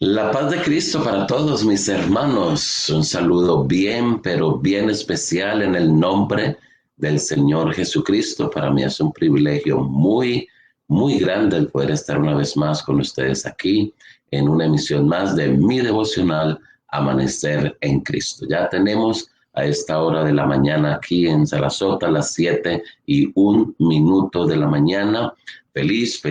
La paz de Cristo para todos mis hermanos. Un saludo bien, pero bien especial en el nombre del Señor Jesucristo. Para mí es un privilegio muy grande el poder estar una vez más con ustedes aquí en una emisión más de mi devocional Amanecer en Cristo. Ya tenemos a esta hora de la mañana aquí en Sarasota, las 7:01 de la mañana. Feliz,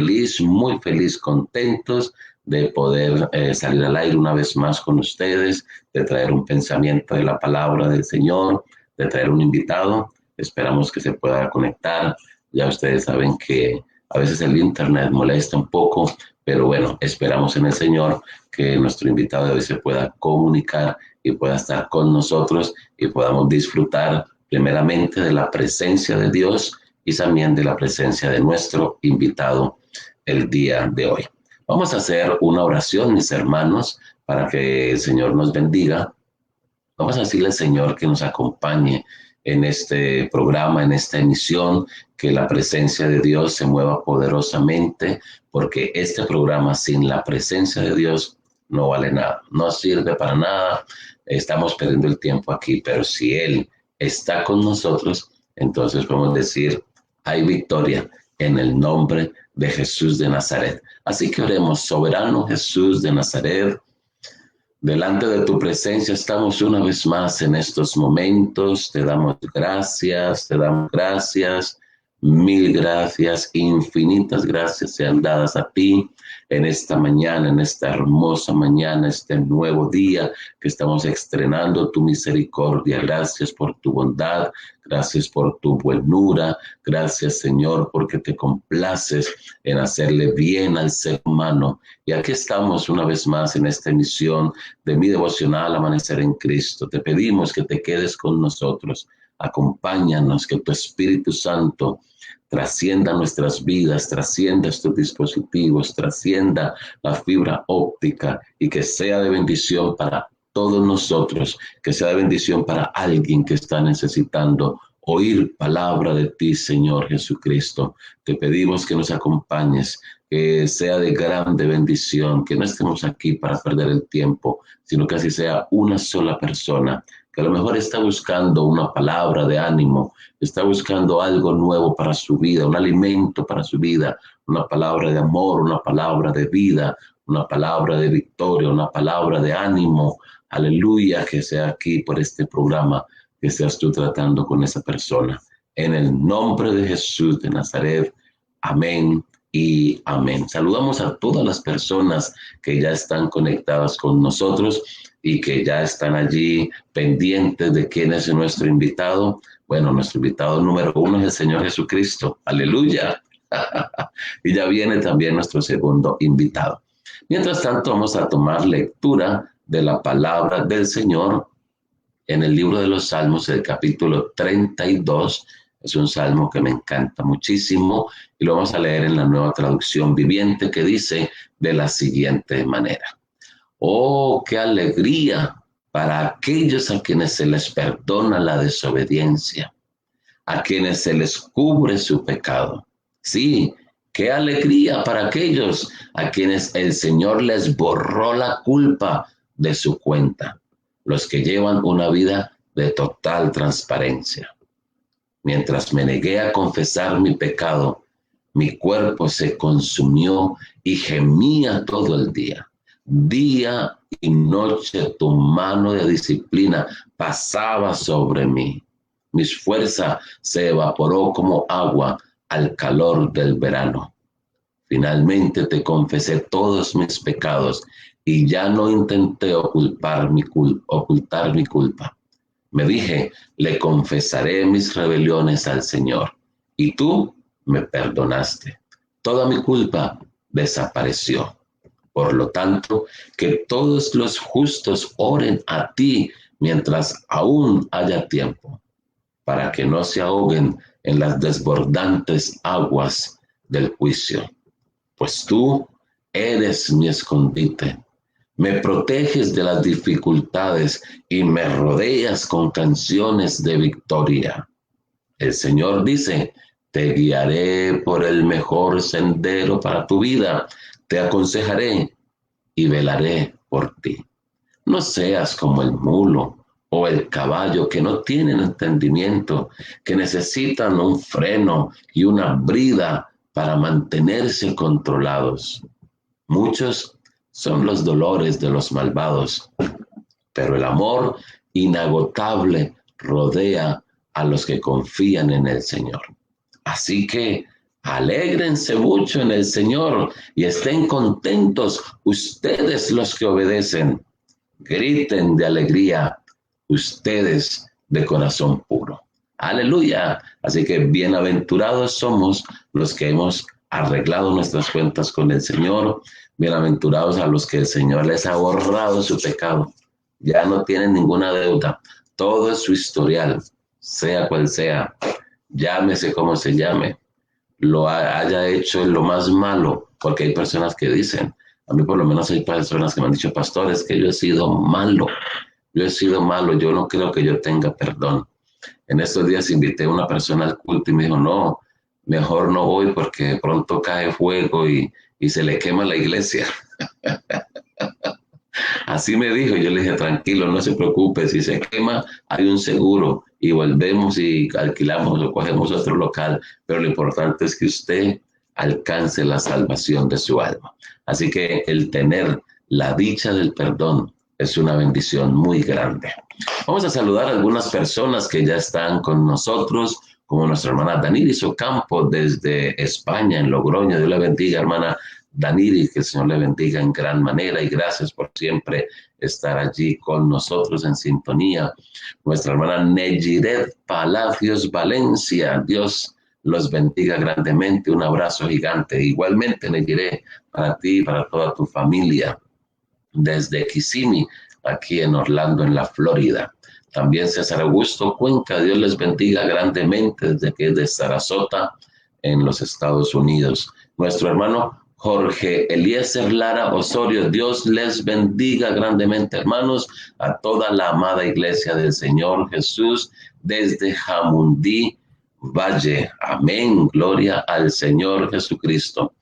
muy feliz, contentos de poder salir al aire una vez más con ustedes, de traer un pensamiento de la palabra del Señor, de traer un invitado. Esperamos que se pueda conectar. Ya ustedes saben que a veces el internet molesta un poco, pero bueno, esperamos en el Señor que nuestro invitado de hoy se pueda comunicar y pueda estar con nosotros y podamos disfrutar primeramente de la presencia de Dios y también de la presencia de nuestro invitado el día de hoy. Vamos a hacer una oración, mis hermanos, para que el Señor nos bendiga. Vamos a decirle al Señor que nos acompañe en este programa, en esta emisión, que la presencia de Dios se mueva poderosamente, porque este programa sin la presencia de Dios no vale nada, no sirve para nada. Estamos perdiendo el tiempo aquí, pero si Él está con nosotros, entonces podemos decir, hay victoria en el nombre de Jesús de Nazaret. Así que oremos. Soberano Jesús de Nazaret, delante de tu presencia estamos una vez más en estos momentos. Te damos gracias, mil gracias, infinitas gracias sean dadas a ti en esta mañana, en esta hermosa mañana, este nuevo día que estamos estrenando tu misericordia. Gracias por tu bondad, gracias por tu buenura, gracias Señor porque te complaces en hacerle bien al ser humano. Y aquí estamos una vez más en esta emisión de mi devocional Amanecer en Cristo. Te pedimos que te quedes con nosotros, acompáñanos, que tu Espíritu Santo trascienda nuestras vidas, trascienda estos dispositivos, trascienda la fibra óptica y que sea de bendición para todos nosotros, que sea de bendición para alguien que está necesitando oír palabra de ti, Señor Jesucristo. Te pedimos que nos acompañes, que sea de grande bendición, que no estemos aquí para perder el tiempo, sino que así sea una sola persona que a lo mejor está buscando una palabra de ánimo, está buscando algo nuevo para su vida, un alimento para su vida, una palabra de amor, una palabra de vida, una palabra de victoria, una palabra de ánimo. Aleluya, que sea aquí por este programa, que seas tú tratando con esa persona. En el nombre de Jesús de Nazaret, amén y amén. Saludamos a todas las personas que ya están conectadas con nosotros y que ya están allí pendientes de quién es nuestro invitado. Bueno, nuestro invitado número 1 es el Señor Jesucristo. Aleluya. Y ya viene también nuestro segundo invitado. Mientras tanto, vamos a tomar lectura de la palabra del Señor en el libro de los Salmos, el capítulo 32. Es un salmo que me encanta muchísimo y lo vamos a leer en la Nueva Traducción Viviente, que dice de la siguiente manera: oh, qué alegría para aquellos a quienes se les perdona la desobediencia, a quienes se les cubre su pecado. Sí, qué alegría para aquellos a quienes el Señor les borró la culpa de su cuenta, los que llevan una vida de total transparencia. Mientras me negué a confesar mi pecado, mi cuerpo se consumió y gemía todo el día. Día y noche tu mano de disciplina pasaba sobre mí. Mi fuerza se evaporó como agua al calor del verano. Finalmente te confesé todos mis pecados y ya no intenté ocultar mi culpa. Me dije, le confesaré mis rebeliones al Señor, y tú me perdonaste. Toda mi culpa desapareció. Por lo tanto, que todos los justos oren a ti mientras aún haya tiempo, para que no se ahoguen en las desbordantes aguas del juicio. Pues tú eres mi escondite. Me proteges de las dificultades y me rodeas con canciones de victoria. El Señor dice, te guiaré por el mejor sendero para tu vida, te aconsejaré y velaré por ti. No seas como el mulo o el caballo que no tienen entendimiento, que necesitan un freno y una brida para mantenerse controlados. Muchos son los dolores de los malvados, pero el amor inagotable rodea a los que confían en el Señor. Así que alégrense mucho en el Señor y estén contentos ustedes los que obedecen. Griten de alegría ustedes de corazón puro. Aleluya. Así que bienaventurados somos los que hemos arreglado nuestras cuentas con el Señor. Bienaventurados a los que el Señor les ha borrado su pecado. Ya no tienen ninguna deuda. Todo es su historial, sea cual sea. Llámese como se llame. Lo haya hecho en lo más malo. Porque hay personas que dicen, a mí por lo menos hay personas que me han dicho, pastores, que yo he sido malo. Yo he sido malo, yo no creo que yo tenga perdón. En estos días invité a una persona al culto y me dijo, no, mejor no voy porque pronto cae fuego y se le quema la iglesia. Así me dijo, yo le dije, tranquilo, no se preocupe, si se quema hay un seguro y volvemos y alquilamos o cogemos otro local, pero lo importante es que usted alcance la salvación de su alma. Así que el tener la dicha del perdón es una bendición muy grande. Vamos a saludar a algunas personas que ya están con nosotros, como nuestra hermana Daniris Ocampo desde España, en Logroño. Dios le bendiga, hermana Daniris, que el Señor le bendiga en gran manera y gracias por siempre estar allí con nosotros en sintonía. Nuestra hermana Nejiret Palacios Valencia, Dios los bendiga grandemente, un abrazo gigante. Igualmente, Nejiret, para ti y para toda tu familia. Desde Kissimmee, aquí en Orlando, en la Florida. También César Augusto Cuenca, Dios les bendiga grandemente desde aquí de Sarasota, en los Estados Unidos. Nuestro hermano Jorge Eliezer Lara Osorio, Dios les bendiga grandemente, hermanos, a toda la amada iglesia del Señor Jesús, desde Jamundí Valle. Amén, gloria al Señor Jesucristo.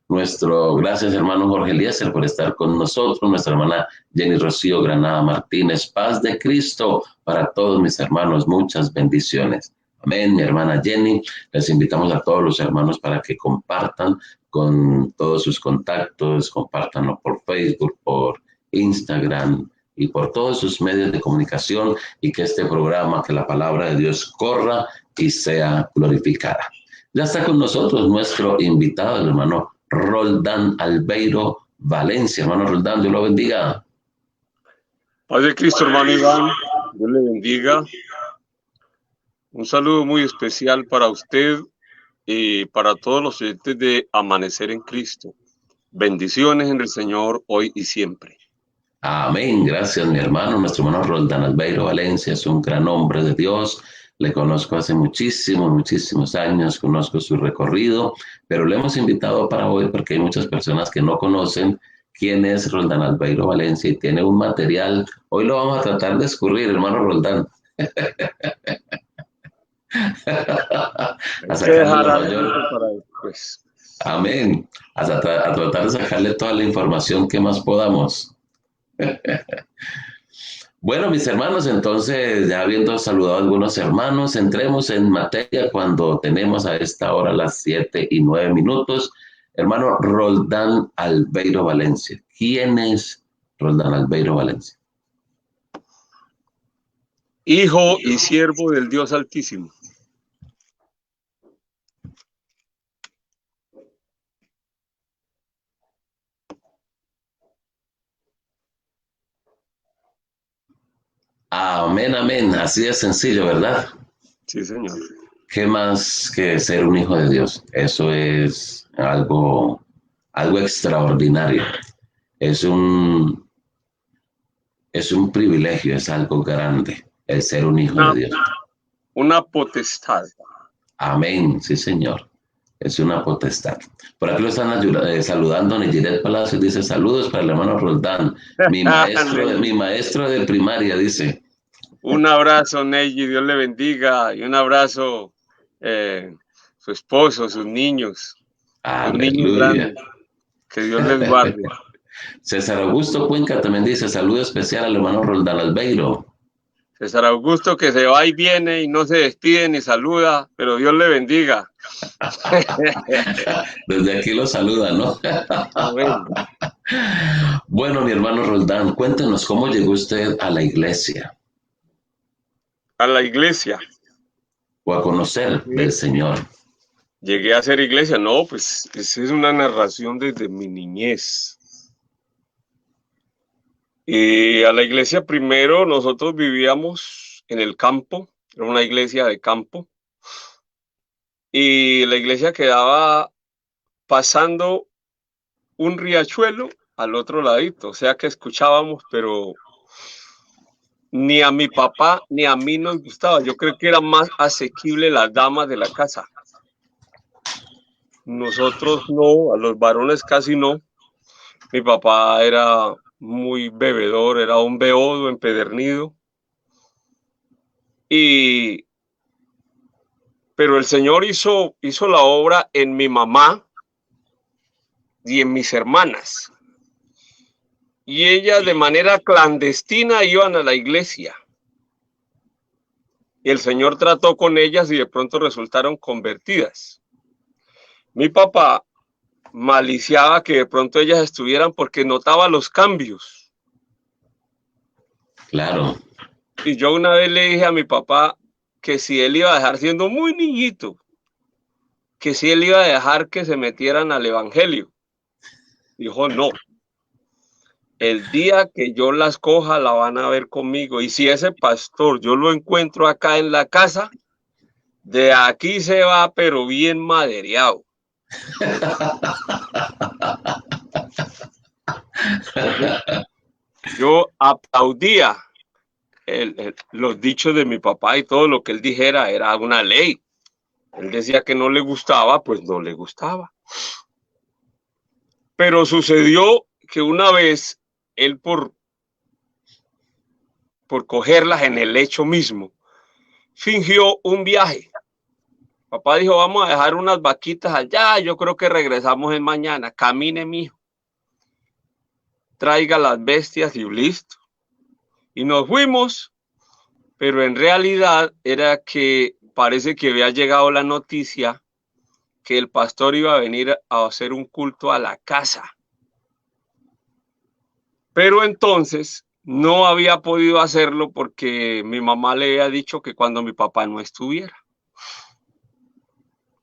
Gracias hermano Jorge Eliezer por estar con nosotros, nuestra hermana Jenny Rocío Granada Martínez, paz de Cristo para todos mis hermanos, muchas bendiciones. Amén, mi hermana Jenny, les invitamos a todos los hermanos para que compartan con todos sus contactos, compártanlo por Facebook, por Instagram y por todos sus medios de comunicación y que este programa, que la palabra de Dios corra y sea glorificada. Ya está con nosotros nuestro invitado, el hermano Roldán Albeiro Valencia. Hermano Roldán, Dios lo bendiga. Paz de Cristo, hermano Iván, Dios le bendiga. Un saludo muy especial para usted y para todos los oyentes de Amanecer en Cristo. Bendiciones en el Señor hoy y siempre. Amén. Gracias, mi hermano. Nuestro hermano Roldán Albeiro Valencia es un gran hombre de Dios. Le conozco hace muchísimos años, conozco su recorrido, pero le hemos invitado para hoy porque hay muchas personas que no conocen quién es Roldán Albeiro Valencia y tiene un material. Hoy lo vamos a tratar de escurrir, hermano Roldán. Hay que dejar algo para después. Amén. A tratar de sacarle toda la información que más podamos. Bueno, mis hermanos, entonces, ya habiendo saludado a algunos hermanos, entremos en materia cuando tenemos a esta hora las 7:09. Hermano Roldán Albeiro Valencia. ¿Quién es Roldán Albeiro Valencia? Hijo y siervo del Dios Altísimo. Amén, amén. Así de sencillo, ¿verdad? Sí, Señor. ¿Qué más que ser un hijo de Dios? Eso es algo extraordinario. Es un privilegio, es algo grande el ser un hijo de Dios. Una potestad. Amén, sí, Señor. Es una potestad. Por aquí lo están saludando. Nejiret Palacios dice: saludos para el hermano Roldán, mi maestro de primaria, dice. Un abrazo, Neji, Dios le bendiga. Y un abrazo, su esposo, sus niños. Los niños grandes. Que Dios les guarde. César Augusto Cuenca también dice: saludo especial al hermano Roldán Albeiro. César Augusto, que se va y viene y no se despide ni saluda, pero Dios le bendiga. Desde aquí lo saluda, ¿no? Amén. Bueno, mi hermano Roldán, cuéntenos cómo llegó usted a la iglesia. A la iglesia. O a conocer del Señor. Llegué a hacer iglesia. No, pues esa es una narración desde mi niñez. Y a la iglesia primero nosotros vivíamos en el campo, era una iglesia de campo. Y la iglesia quedaba pasando un riachuelo al otro ladito, o sea que escuchábamos, pero ni a mi papá ni a mí nos gustaba. Yo creo que era más asequible las damas de la casa. Nosotros no, a los varones casi no. Mi papá era muy bebedor, era un beodo empedernido. Pero el Señor hizo la obra en mi mamá y en mis hermanas. Y ellas de manera clandestina iban a la iglesia. Y el Señor trató con ellas y de pronto resultaron convertidas. Mi papá maliciaba que de pronto ellas estuvieran porque notaba los cambios. Claro. Y yo una vez le dije a mi papá que si él iba a dejar, siendo muy niñito, que si él iba a dejar que se metieran al evangelio. Dijo, no. El día que yo las coja, la van a ver conmigo. Y si ese pastor yo lo encuentro acá en la casa, de aquí se va, pero bien madereado. Yo aplaudía los dichos de mi papá y todo lo que él dijera era una ley. Él decía que no le gustaba, pues no le gustaba. Pero sucedió que una vez él por cogerlas en el hecho mismo, fingió un viaje. Papá dijo, vamos a dejar unas vaquitas allá, yo creo que regresamos en mañana. Camine, mijo. Traiga las bestias y listo. Y nos fuimos, pero en realidad era que parece que había llegado la noticia que el pastor iba a venir a hacer un culto a la casa. Pero entonces no había podido hacerlo porque mi mamá le había dicho que cuando mi papá no estuviera.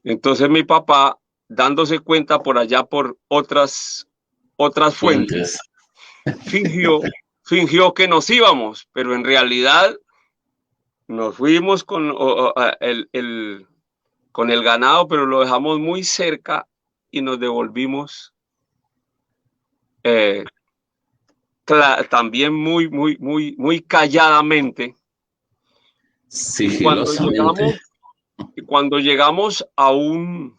Entonces mi papá, dándose cuenta por allá por otras fuentes, fingió que nos íbamos, pero en realidad nos fuimos con el ganado, pero lo dejamos muy cerca y nos devolvimos también muy calladamente. Sigilosamente. Cuando llegamos a una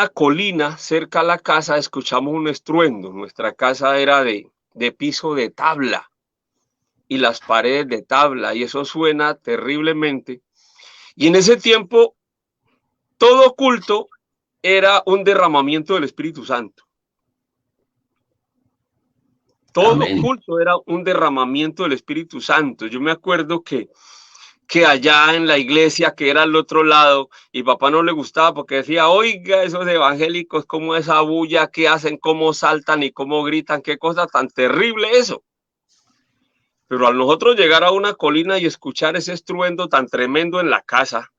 colina cerca a la casa, escuchamos un estruendo. Nuestra casa era de piso de tabla y las paredes de tabla, y eso suena terriblemente. Y en ese tiempo, todo culto era un derramamiento del Espíritu Santo. Todo Amén. culto era un derramamiento del Espíritu Santo. Yo me acuerdo que allá en la iglesia, que era al otro lado, y papá no le gustaba porque decía, oiga, esos evangélicos, cómo esa bulla que hacen, cómo saltan y cómo gritan, qué cosa tan terrible eso. Pero al nosotros llegar a una colina y escuchar ese estruendo tan tremendo en la casa,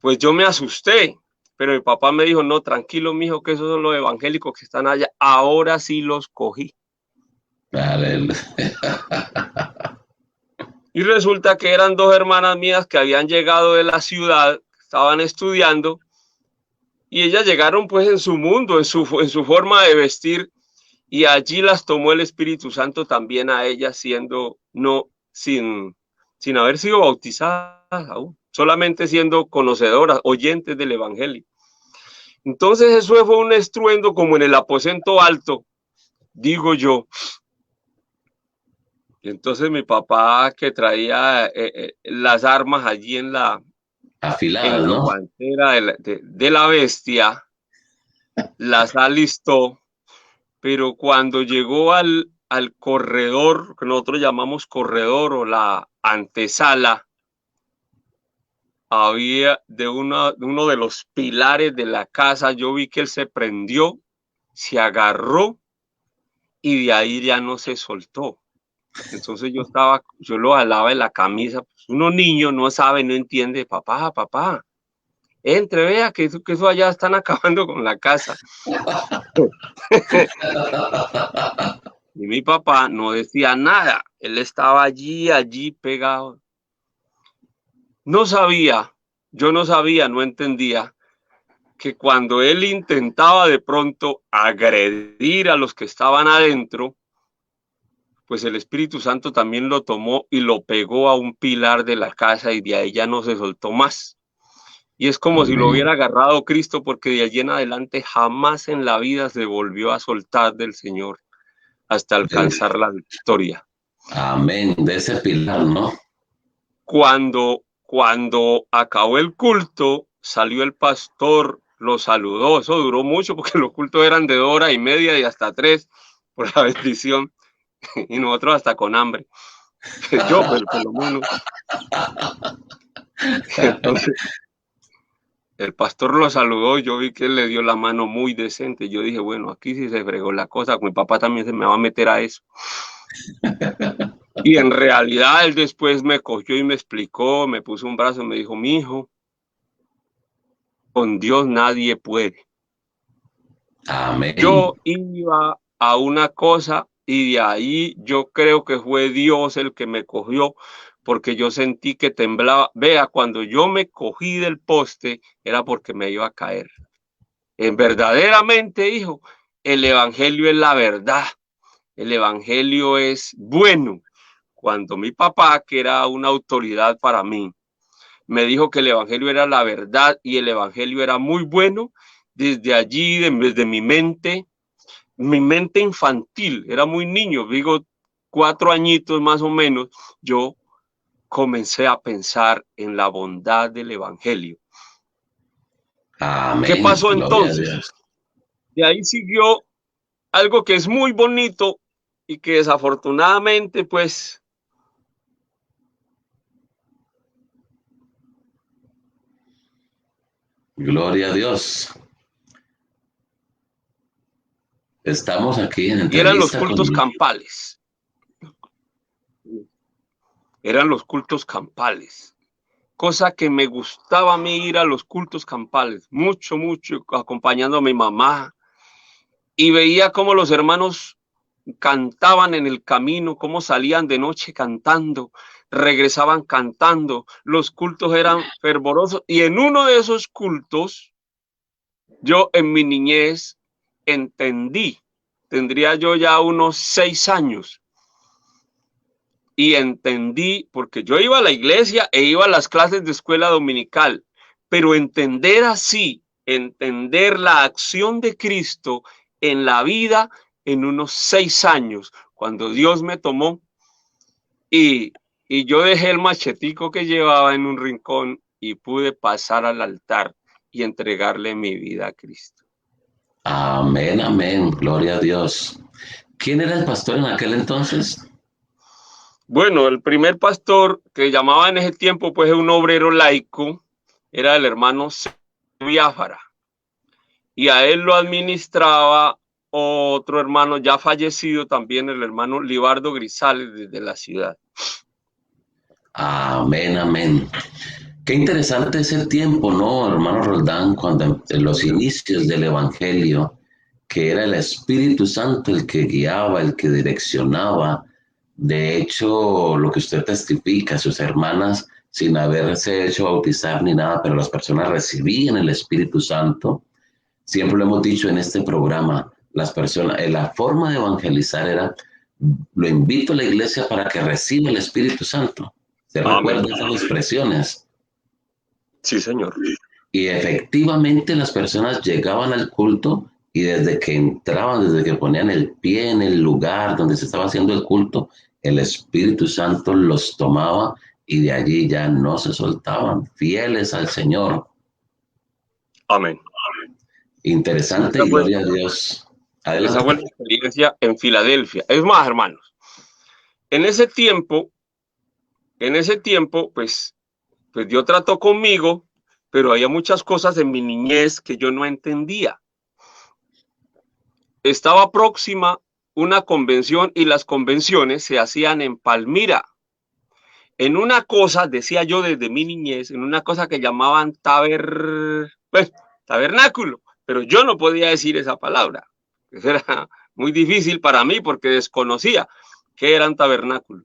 pues yo me asusté. Pero mi papá me dijo, no, tranquilo, mijo, que esos son los evangélicos que están allá. Ahora sí los cogí. Y resulta que eran dos hermanas mías que habían llegado de la ciudad, estaban estudiando, y ellas llegaron pues en su mundo, en su forma de vestir, y allí las tomó el Espíritu Santo también a ellas, sin haber sido bautizadas aún, solamente siendo conocedoras, oyentes del Evangelio. Entonces eso fue un estruendo como en el aposento alto, digo yo. Y entonces mi papá, que traía las armas allí en la Afiladas, ¿no? guantera de la bestia, las alistó, pero cuando llegó al corredor, que nosotros llamamos corredor o la antesala, había de uno de los pilares de la casa, yo vi que él se prendió, se agarró y de ahí ya no se soltó. Entonces yo lo jalaba de la camisa, pues uno niño no sabe, no entiende, papá, entre, vea que eso allá están acabando con la casa. Y mi papá no decía nada, él estaba allí pegado. Yo no sabía, no entendía que cuando él intentaba de pronto agredir a los que estaban adentro, pues el Espíritu Santo también lo tomó y lo pegó a un pilar de la casa y de ahí ya no se soltó más. Y es como si lo hubiera agarrado Cristo, porque de allí en adelante jamás en la vida se volvió a soltar del Señor hasta alcanzar la victoria. Amén, de ese pilar, ¿no? Cuando acabó el culto, salió el pastor, lo saludó. Eso duró mucho porque los cultos eran de 2 horas y media y hasta 3 por la bendición. Y nosotros hasta con hambre. Yo, pues, por lo menos. Entonces, el pastor lo saludó, yo vi que él le dio la mano muy decente. Yo dije, bueno, aquí sí se fregó la cosa, mi papá también se me va a meter a eso. Y en realidad él después me cogió y me explicó, me puso un brazo y me dijo, mi hijo, con Dios nadie puede. Amén. Yo iba a una cosa y de ahí yo creo que fue Dios el que me cogió, porque yo sentí que temblaba. Vea, cuando yo me cogí del poste era porque me iba a caer. Verdaderamente, hijo, el evangelio es la verdad. El evangelio es bueno. Cuando mi papá, que era una autoridad para mí, me dijo que el evangelio era la verdad y el evangelio era muy bueno, desde allí, desde mi mente infantil, era muy niño, digo 4 añitos más o menos, yo comencé a pensar en la bondad del evangelio. Amén. ¿Qué pasó entonces? De ahí siguió algo que es muy bonito y que desafortunadamente, pues, Gloria a Dios. Estamos aquí en Y eran los entrevista con... cultos campales. Eran los cultos campales. Cosa que me gustaba a mí ir a los cultos campales. Mucho, mucho, acompañando a mi mamá. Y veía cómo los hermanos cantaban en el camino, cómo salían de noche cantando, regresaban cantando. Los cultos eran fervorosos. Y en uno de esos cultos, yo en mi niñez entendí, tendría yo ya unos 6 años, y entendí, porque yo iba a la iglesia e iba a las clases de escuela dominical, pero entender así, entender la acción de Cristo en la vida en unos 6 años, cuando Dios me tomó y, y yo dejé el machetico que llevaba en un rincón y pude pasar al altar y entregarle mi vida a Cristo. Amén, amén, gloria a Dios. ¿Quién era el pastor en aquel entonces? Bueno, el primer pastor que llamaba en ese tiempo, pues, un obrero laico, era el hermano Biafara. Y a él lo administraba otro hermano ya fallecido también, el hermano Libardo Grisales, desde la ciudad. Amén, amén. Qué interesante es el tiempo, ¿no, hermano Roldán? Cuando en los inicios del Evangelio, que era el Espíritu Santo el que guiaba, el que direccionaba. De hecho, lo que usted testifica, sus hermanas, sin haberse hecho bautizar ni nada, pero las personas recibían el Espíritu Santo. Siempre lo hemos dicho en este programa, las personas, la forma de evangelizar era, lo invito a la iglesia para que reciba el Espíritu Santo. ¿Se Amén. recuerda esas expresiones? Sí, señor. Y efectivamente las personas llegaban al culto y desde que entraban, desde que ponían el pie en el lugar donde se estaba haciendo el culto, el Espíritu Santo los tomaba y de allí ya no se soltaban, fieles al Señor. Amén. Interesante Esa y fue, gloria a Dios. esa fue Adelante. la experiencia en Filadelfia. Es más, hermanos, en ese tiempo, pues Dios trató conmigo, pero había muchas cosas en mi niñez que yo no entendía. Estaba próxima una convención y las convenciones se hacían en Palmira. En una cosa, decía yo desde mi niñez, en una cosa que llamaban tabernáculo, pero yo no podía decir esa palabra. Eso era muy difícil para mí porque desconocía qué eran tabernáculo.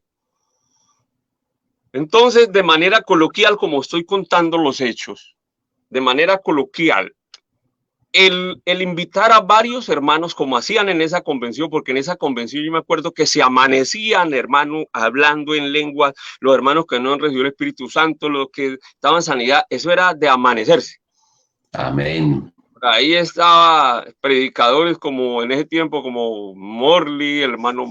Entonces, de manera coloquial, como estoy contando los hechos, de manera coloquial, el invitar a varios hermanos, como hacían en esa convención, porque en esa convención yo me acuerdo que se amanecían, hermanos, hablando en lenguas, los hermanos que no han recibido el Espíritu Santo, los que estaban en sanidad, eso era de amanecerse. Amén. Ahí estaba predicadores como en ese tiempo, como Morley, hermano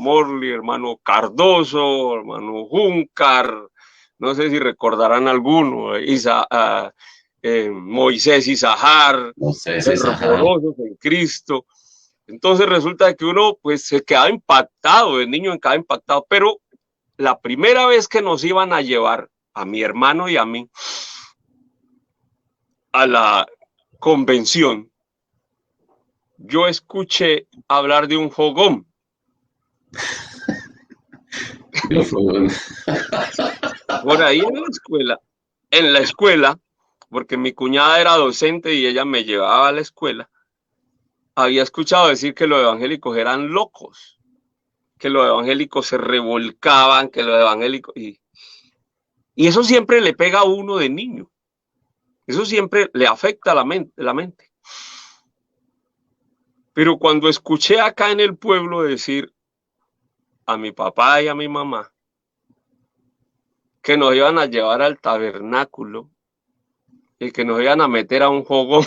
Cardoso, hermano Juncar, no sé si recordarán alguno, Moisés Isahar, No sé si es ajá. fervorosos en Cristo. Entonces resulta que uno pues se quedaba impactado, el niño quedaba impactado, pero la primera vez que nos iban a llevar a mi hermano y a mí a la convención, yo escuché hablar de un fogón. Por ahí en la escuela, porque mi cuñada era docente y ella me llevaba a la escuela, había escuchado decir que los evangélicos eran locos, que los evangélicos se revolcaban, que los evangélicos... Y eso siempre le pega a uno de niño. Eso siempre le afecta a la mente. Pero cuando escuché acá en el pueblo decir a mi papá y a mi mamá que nos iban a llevar al tabernáculo y que nos iban a meter a un fogón,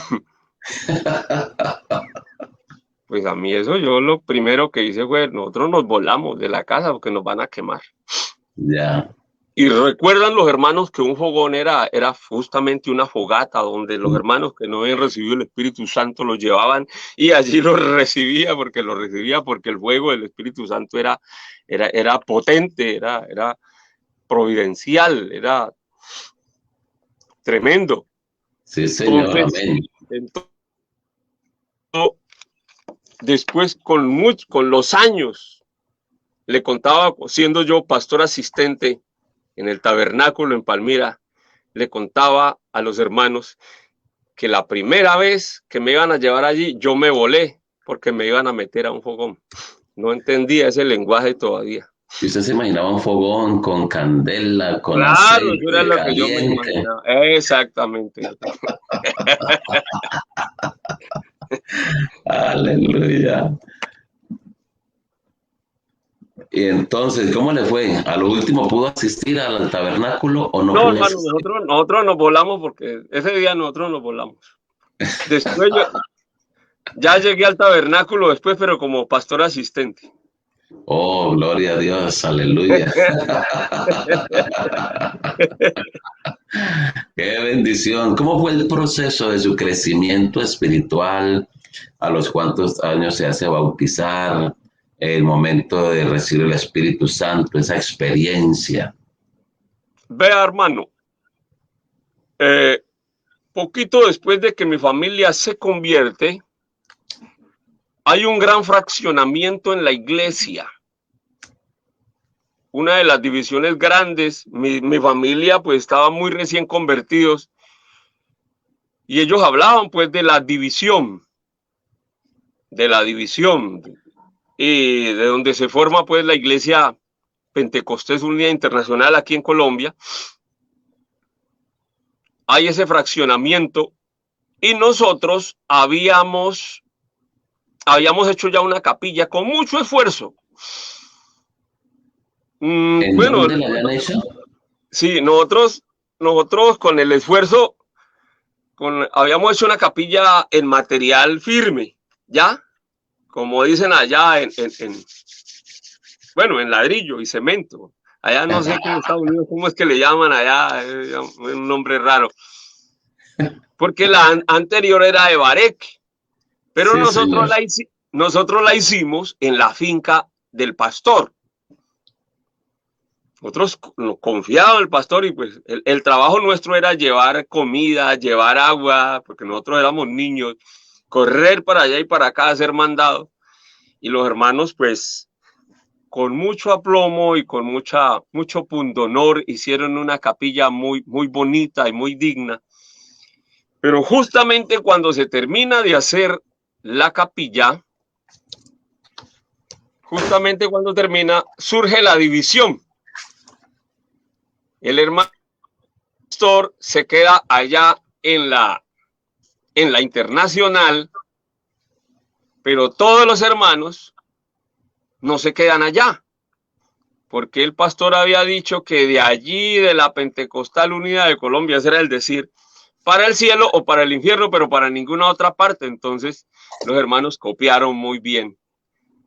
pues a mí eso yo lo primero que hice fue, nosotros nos volamos de la casa porque nos van a quemar. Ya. Y recuerdan los hermanos que un fogón era justamente una fogata donde los hermanos que no habían recibido el Espíritu Santo los llevaban y allí los recibía porque el fuego del Espíritu Santo era potente, era providencial, era tremendo. Sí, señor, Entonces, amén. entonces después con los años, le contaba, siendo yo pastor asistente en el tabernáculo en Palmira, le contaba a los hermanos que la primera vez que me iban a llevar allí, yo me volé porque me iban a meter a un fogón. No entendía ese lenguaje todavía. Y usted se imaginaba un fogón con candela, con Claro, eso era aceite lo que yo me caliente. imaginaba. Exactamente. Aleluya. Y entonces, ¿cómo le fue? ¿A lo último pudo asistir al tabernáculo o no No, pudo hermano, asistir? nosotros nos volamos porque ese día nosotros nos volamos. Después yo ya llegué al tabernáculo después, pero como pastor asistente. Oh, gloria a Dios, aleluya. Qué bendición. ¿Cómo fue el proceso de su crecimiento espiritual? ¿A los cuántos años se hace bautizar? El momento de recibir el Espíritu Santo, esa experiencia. Vea, hermano, eh, poquito después de que mi familia se convierte, hay un gran fraccionamiento en la iglesia. Una de las divisiones grandes, mi familia pues estaba muy recién convertidos y ellos hablaban pues de la división y de donde se forma pues la iglesia Pentecostés Unida Internacional aquí en Colombia. Hay ese fraccionamiento y nosotros habíamos hecho ya una capilla con mucho esfuerzo. ¿En Bueno, dónde la habían hecho? sí, nosotros con el esfuerzo, habíamos hecho una capilla en material firme, ¿ya? Como dicen allá bueno, en ladrillo y cemento. Allá no sé que en Estados Unidos cómo es que le llaman allá, un nombre raro. Porque la anterior era de bareque, pero Sí, señor. nosotros la hicimos en la finca del pastor. Nosotros confiábamos en el pastor y pues el trabajo nuestro era llevar comida, llevar agua, porque nosotros éramos niños, correr para allá y para acá, hacer mandado. Y los hermanos pues con mucho aplomo y con mucho pundonor hicieron una capilla muy, muy bonita y muy digna. Pero justamente cuando se termina de hacer la capilla, justamente cuando termina, surge la división. El hermano pastor se queda allá en la internacional, pero todos los hermanos no se quedan allá, porque el pastor había dicho que de allí, de la Pentecostal Unida de Colombia, ese era el decir, para el cielo o para el infierno, pero para ninguna otra parte. Entonces los hermanos copiaron muy bien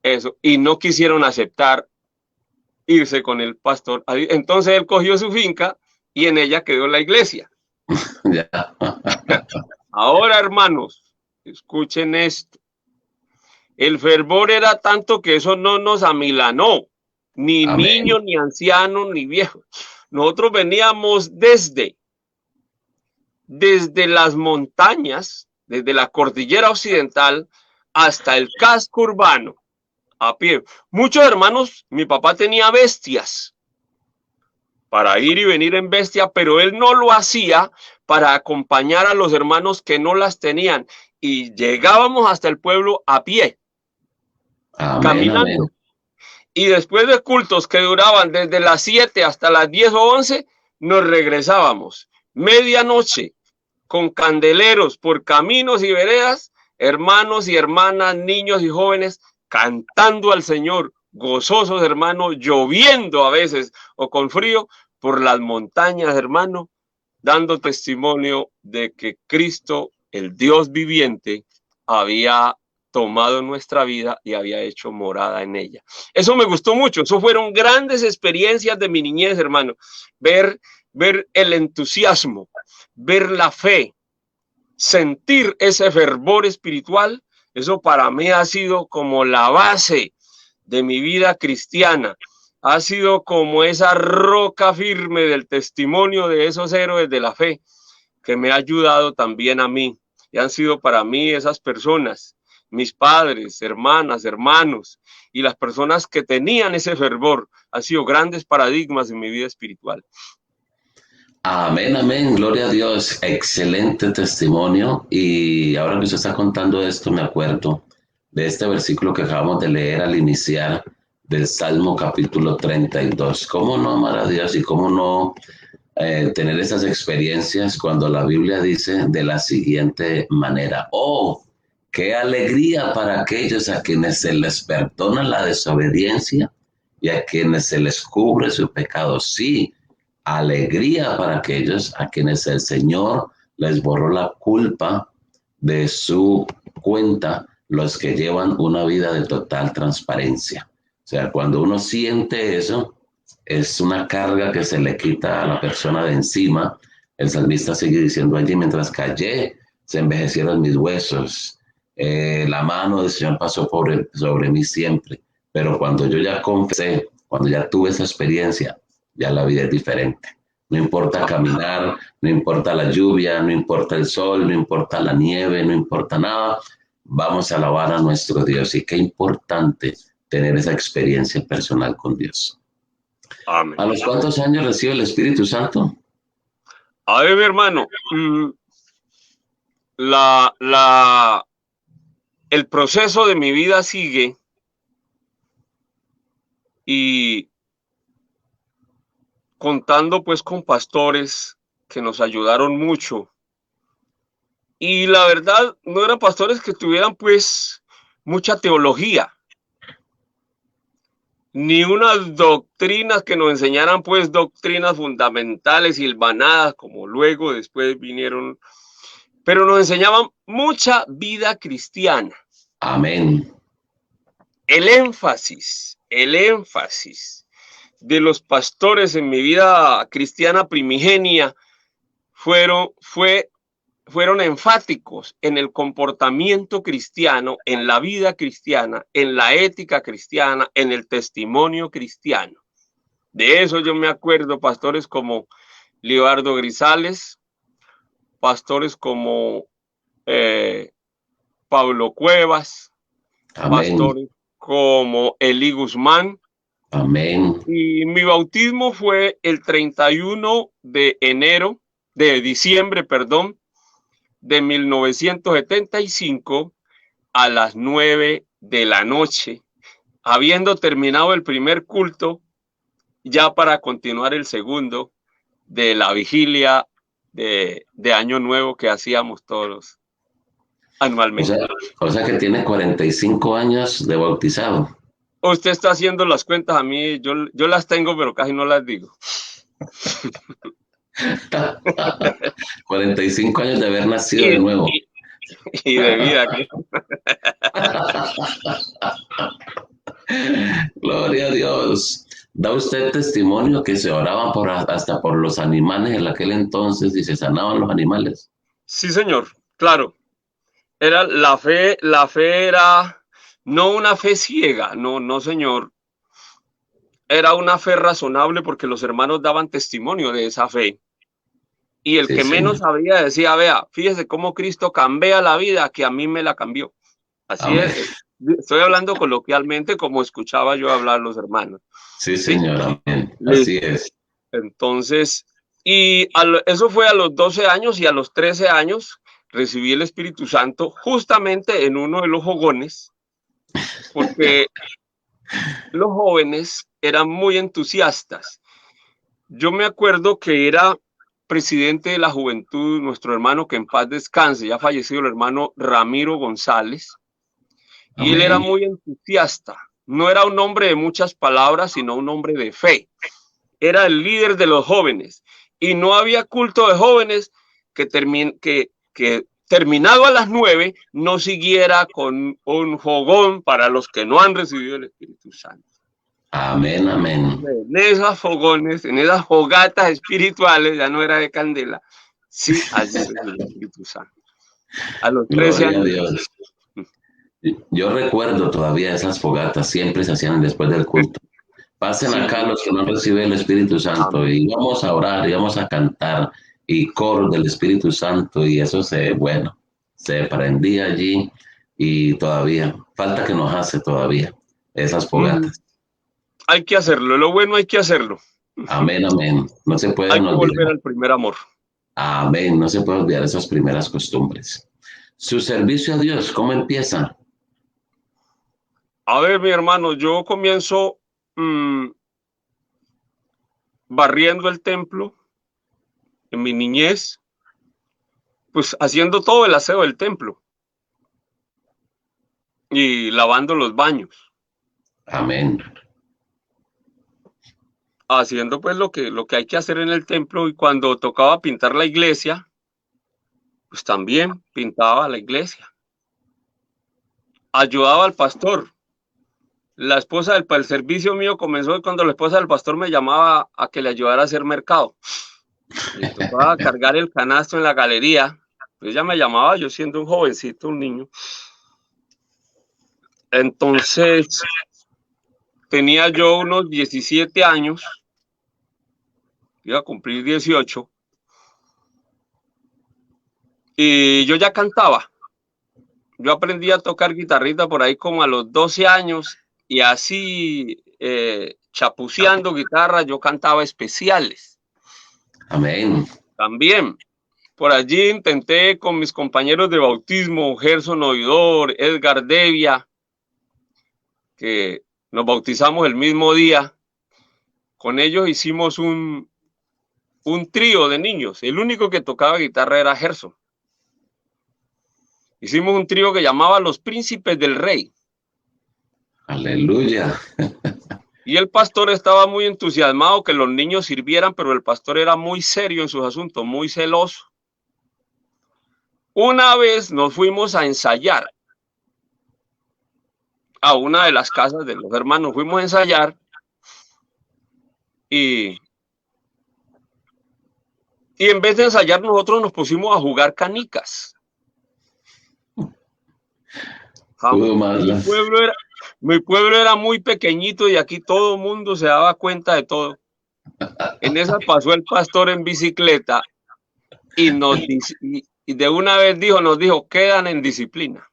eso y no quisieron aceptar irse con el pastor. Entonces él cogió su finca y en ella quedó la iglesia. Ya. Ahora, hermanos, escuchen esto. El fervor era tanto que eso no nos amilanó, ni Amén. niños, ni ancianos, ni viejos. Nosotros veníamos desde las montañas, desde la cordillera occidental hasta el casco urbano, a pie. Muchos hermanos, mi papá tenía bestias para ir y venir en bestia, pero él no lo hacía para acompañar a los hermanos que no las tenían. Y llegábamos hasta el pueblo a pie, Amén, amén. caminando. Y después de cultos que duraban desde las 7 hasta las 10 o 11, nos regresábamos. Medianoche, con candeleros por caminos y veredas, hermanos y hermanas, niños y jóvenes, cantando al Señor, gozosos, hermano, lloviendo a veces o con frío por las montañas, hermano, dando testimonio de que Cristo, el Dios viviente, había tomado nuestra vida y había hecho morada en ella. Eso me gustó mucho. Eso fueron grandes experiencias de mi niñez, hermano. Ver el entusiasmo, ver la fe, sentir ese fervor espiritual, eso para mí ha sido como la base de mi vida cristiana. Ha sido como esa roca firme del testimonio de esos héroes de la fe que me ha ayudado también a mí. Y han sido para mí esas personas, mis padres, hermanas, hermanos, y las personas que tenían ese fervor, han sido grandes paradigmas en mi vida espiritual. Amén, amén, gloria a Dios, excelente testimonio. Y ahora que usted está contando esto, me acuerdo de este versículo que acabamos de leer al iniciar del Salmo capítulo 32. ¿Cómo no amar a Dios y cómo no tener esas experiencias cuando la Biblia dice de la siguiente manera? Oh, qué alegría para aquellos a quienes se les perdona la desobediencia y a quienes se les cubre su pecado. Sí, alegría para aquellos a quienes el Señor les borró la culpa de su cuenta, los que llevan una vida de total transparencia. O sea, cuando uno siente eso, es una carga que se le quita a la persona de encima. El salmista sigue diciendo allí: mientras callé, se envejecieron mis huesos. La mano del Señor pasó sobre mí siempre. Pero cuando yo ya confesé, cuando ya tuve esa experiencia, ya la vida es diferente. No importa caminar, no importa la lluvia, no importa el sol, no importa la nieve, no importa nada. Vamos a alabar a nuestro Dios. Y qué importante tener esa experiencia personal con Dios. Amén. ¿A los cuántos años recibe el Espíritu Santo? A ver, mi hermano, el proceso de mi vida sigue y contando pues con pastores que nos ayudaron mucho. Y la verdad, no eran pastores que tuvieran pues mucha teología, ni unas doctrinas que nos enseñaran pues doctrinas fundamentales y hilvanadas como luego después vinieron, pero nos enseñaban mucha vida cristiana. Amén. El énfasis de los pastores en mi vida cristiana primigenia fueron enfáticos en el comportamiento cristiano, en la vida cristiana, en la ética cristiana, en el testimonio cristiano. De eso yo me acuerdo, pastores como Leonardo Grisales, pastores como Pablo Cuevas, Amén. Pastores como Eli Guzmán. Amén. Y mi bautismo fue el 31 de diciembre, de 1975 a las 9 de la noche, habiendo terminado el primer culto, ya para continuar el segundo de la vigilia de Año Nuevo que hacíamos todos anualmente. O sea que tiene 45 años de bautizado. Usted está haciendo las cuentas, a mí yo las tengo, pero casi no las digo. 45 años de haber nacido de nuevo. Y de vida. Gloria a Dios. ¿Da usted testimonio que se oraban hasta por los animales en aquel entonces y se sanaban los animales? Sí, señor, claro. Era la fe era no una fe ciega, no, señor. Era una fe razonable porque los hermanos daban testimonio de esa fe. Y el que menos sabía decía: vea, fíjese cómo Cristo cambia la vida, que a mí me la cambió. Así Amén. Es. Estoy hablando coloquialmente como escuchaba yo hablar los hermanos. Sí, señor, amén. Así es. Entonces, eso fue a los 12 años, y a los 13 años recibí el Espíritu Santo justamente en uno de los fogones, porque los jóvenes eran muy entusiastas. Yo me acuerdo que era presidente de la juventud, nuestro hermano, que en paz descanse, ya fallecido, el hermano Ramiro González, y Amén. Él era muy entusiasta. No era un hombre de muchas palabras, sino un hombre de fe. Era el líder de los jóvenes, y no había culto de jóvenes que terminado a las 9 no siguiera con un fogón para los que no han recibido el Espíritu Santo. Amén, amén. En esos fogones, en esas fogatas espirituales, ya no era de candela, sí, allí el Espíritu Santo. A los 13 años. Dios. Yo recuerdo todavía esas fogatas, siempre se hacían después del culto. Pasen acá los que no reciben el Espíritu Santo, y vamos a orar, y vamos a cantar, y coros del Espíritu Santo y eso se prendía allí y todavía, falta que nos hace todavía esas fogatas. Hay que hacerlo, lo bueno hay que hacerlo. Amén, amén. No se Hay pueden que volver olvidar. al primer amor. Amén. No se puede olvidar esas primeras costumbres. Su servicio a Dios, ¿cómo empieza? A ver, mi hermano, yo comienzo barriendo el templo en mi niñez, pues haciendo todo el aseo del templo y lavando los baños, Amén. haciendo pues lo que hay que hacer en el templo, y cuando tocaba pintar la iglesia, pues también pintaba la iglesia. Ayudaba al pastor. La esposa el servicio mío comenzó cuando la esposa del pastor me llamaba a que le ayudara a hacer mercado. Le tocaba cargar el canasto en la galería. Ella me llamaba, yo siendo un jovencito, un niño. Entonces, tenía yo unos 17 años, iba a cumplir 18, y yo ya cantaba. Yo aprendí a tocar guitarrita por ahí como a los 12 años, y así, chapuceando guitarra, yo cantaba especiales. Amén. También. Por allí intenté con mis compañeros de bautismo, Gerson Oidor, Edgar Devia, que nos bautizamos el mismo día. Con ellos hicimos un trío de niños. El único que tocaba guitarra era Gerson. Hicimos un trío que llamaba Los Príncipes del Rey. Aleluya. Y el pastor estaba muy entusiasmado que los niños sirvieran, pero el pastor era muy serio en sus asuntos, muy celoso. Una vez nos fuimos a ensayar a una de las casas de los hermanos, fuimos a ensayar y en vez de ensayar nosotros nos pusimos a jugar canicas. Mi pueblo era muy pequeñito y aquí todo el mundo se daba cuenta de todo. En esa pasó el pastor en bicicleta y de una vez nos dijo, quedan en disciplina.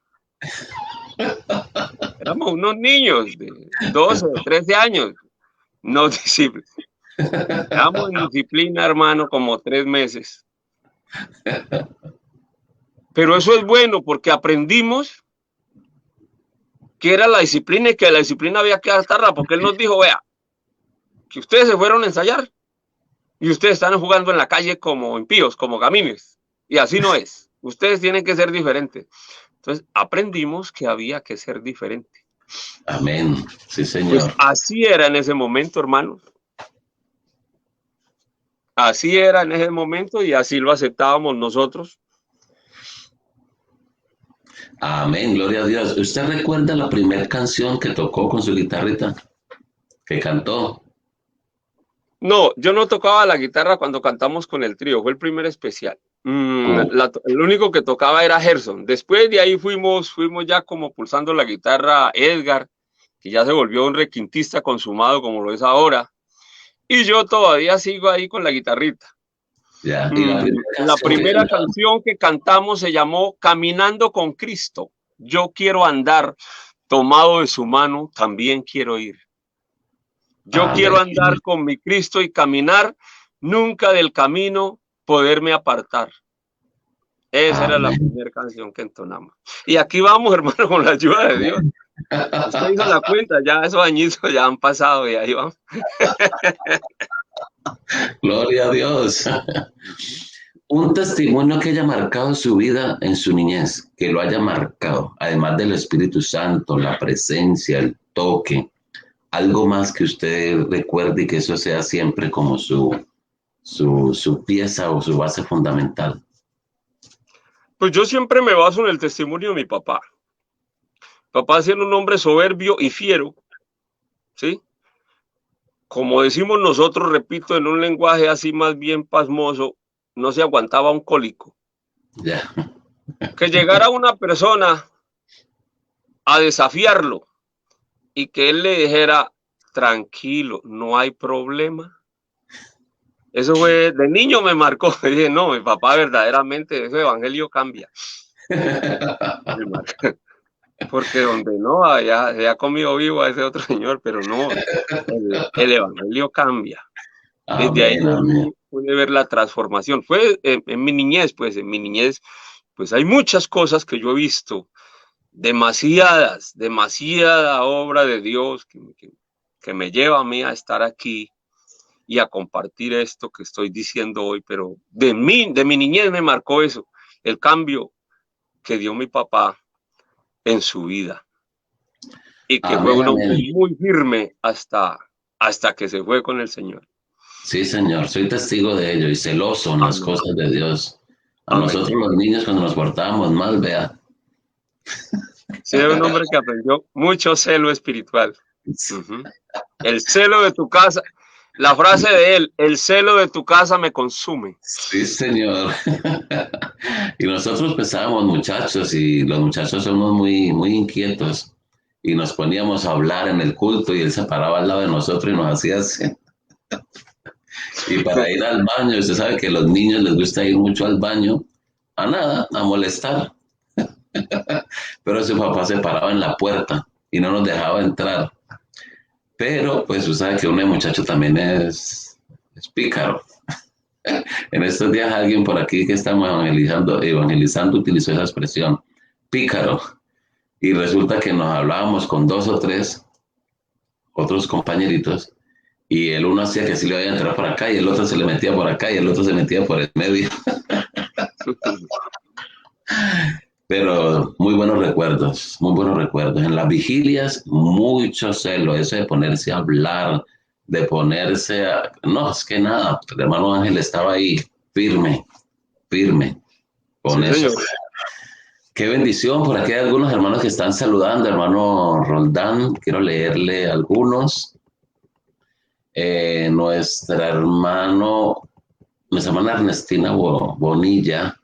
Éramos unos niños de 12, 13 años. No disciplina. Estábamos en disciplina, hermano, como 3 meses. Pero eso es bueno porque aprendimos que era la disciplina y que la disciplina había que adaptarla, porque él nos dijo, vea, que ustedes se fueron a ensayar y ustedes están jugando en la calle como impíos, como gamines, y así no es. Ustedes tienen que ser diferentes. Entonces aprendimos que había que ser diferente. Amén. Sí, Señor. Pues así era en ese momento, hermanos. Así era en ese momento y así lo aceptábamos nosotros. Amén, gloria a Dios. ¿Usted recuerda la primera canción que tocó con su guitarrita? ¿Que cantó? No, yo no tocaba la guitarra cuando cantamos con el trío, fue el primer especial. El único que tocaba era Gerson. Después de ahí fuimos ya como pulsando la guitarra Edgar, que ya se volvió un requintista consumado como lo es ahora. Y yo todavía sigo ahí con la guitarrita. Ya. La primera canción que cantamos se llamó Caminando con Cristo. Yo quiero andar tomado de su mano, también quiero ir. Yo quiero andar con mi Cristo y caminar, nunca del camino poderme apartar. Esa era la primera canción que entonamos. Y aquí vamos, hermano, con la ayuda de Dios. Usted hizo la cuenta, ya esos añitos ya han pasado y ahí vamos. Gloria a Dios. Un testimonio que haya marcado su vida en su niñez, que lo haya marcado, además del Espíritu Santo, la presencia, el toque, algo más que usted recuerde y que eso sea siempre como su pieza o su base fundamental. Pues yo siempre me baso en el testimonio de mi papá. Papá siendo un hombre soberbio y fiero, ¿sí? Como decimos nosotros, repito, en un lenguaje así más bien pasmoso, no se aguantaba un cólico. Ya. Que llegara una persona a desafiarlo y que él le dijera, tranquilo, no hay problema. Eso fue, de niño me marcó. Dije, no, mi papá verdaderamente, ese evangelio cambia. Me marcó. Porque donde no, allá se ha comido vivo a ese otro señor, pero no, el evangelio cambia. Desde ahí Amén, yo amén. pude ver la transformación. Fue en mi niñez, pues en mi niñez, pues hay muchas cosas que yo he visto, demasiada obra de Dios que me lleva a mí a estar aquí y a compartir esto que estoy diciendo hoy, pero de mi niñez me marcó eso, el cambio que dio mi papá en su vida y que fue Amén, un hombre amén. muy firme hasta que se fue con el Señor. Sí, Señor, soy testigo de ello y celoso en las Amén. cosas de Dios. A Amén. nosotros los niños cuando nos portábamos mal, vea. Sí, era un hombre que aprendió mucho celo espiritual. Uh-huh. El celo de tu casa, la frase de él, el celo de tu casa me consume. Sí, Señor. Y nosotros pensábamos muchachos y los muchachos somos muy, muy inquietos y nos poníamos a hablar en el culto y él se paraba al lado de nosotros y nos hacía así. Y para ir al baño, usted sabe que a los niños les gusta ir mucho al baño, a nada, a molestar. Pero su papá se paraba en la puerta y no nos dejaba entrar. Pero pues usted sabe que uno de muchacho también es pícaro. En estos días alguien por aquí que estamos evangelizando utilizó esa expresión, pícaro. Y resulta que nos hablábamos con dos o tres otros compañeritos y el uno hacía que sí le iba a entrar por acá y el otro se le metía por acá y el otro se metía por el medio. Pero muy buenos recuerdos, muy buenos recuerdos. En las vigilias, mucho celo, eso de ponerse a hablar, de ponerse a... No, es que nada, el hermano Ángel estaba ahí firme, firme, con Sí, eso. señor. Qué bendición, por aquí hay algunos hermanos que están saludando, hermano Roldán, quiero leerle algunos. Nuestra hermana Ernestina Bonilla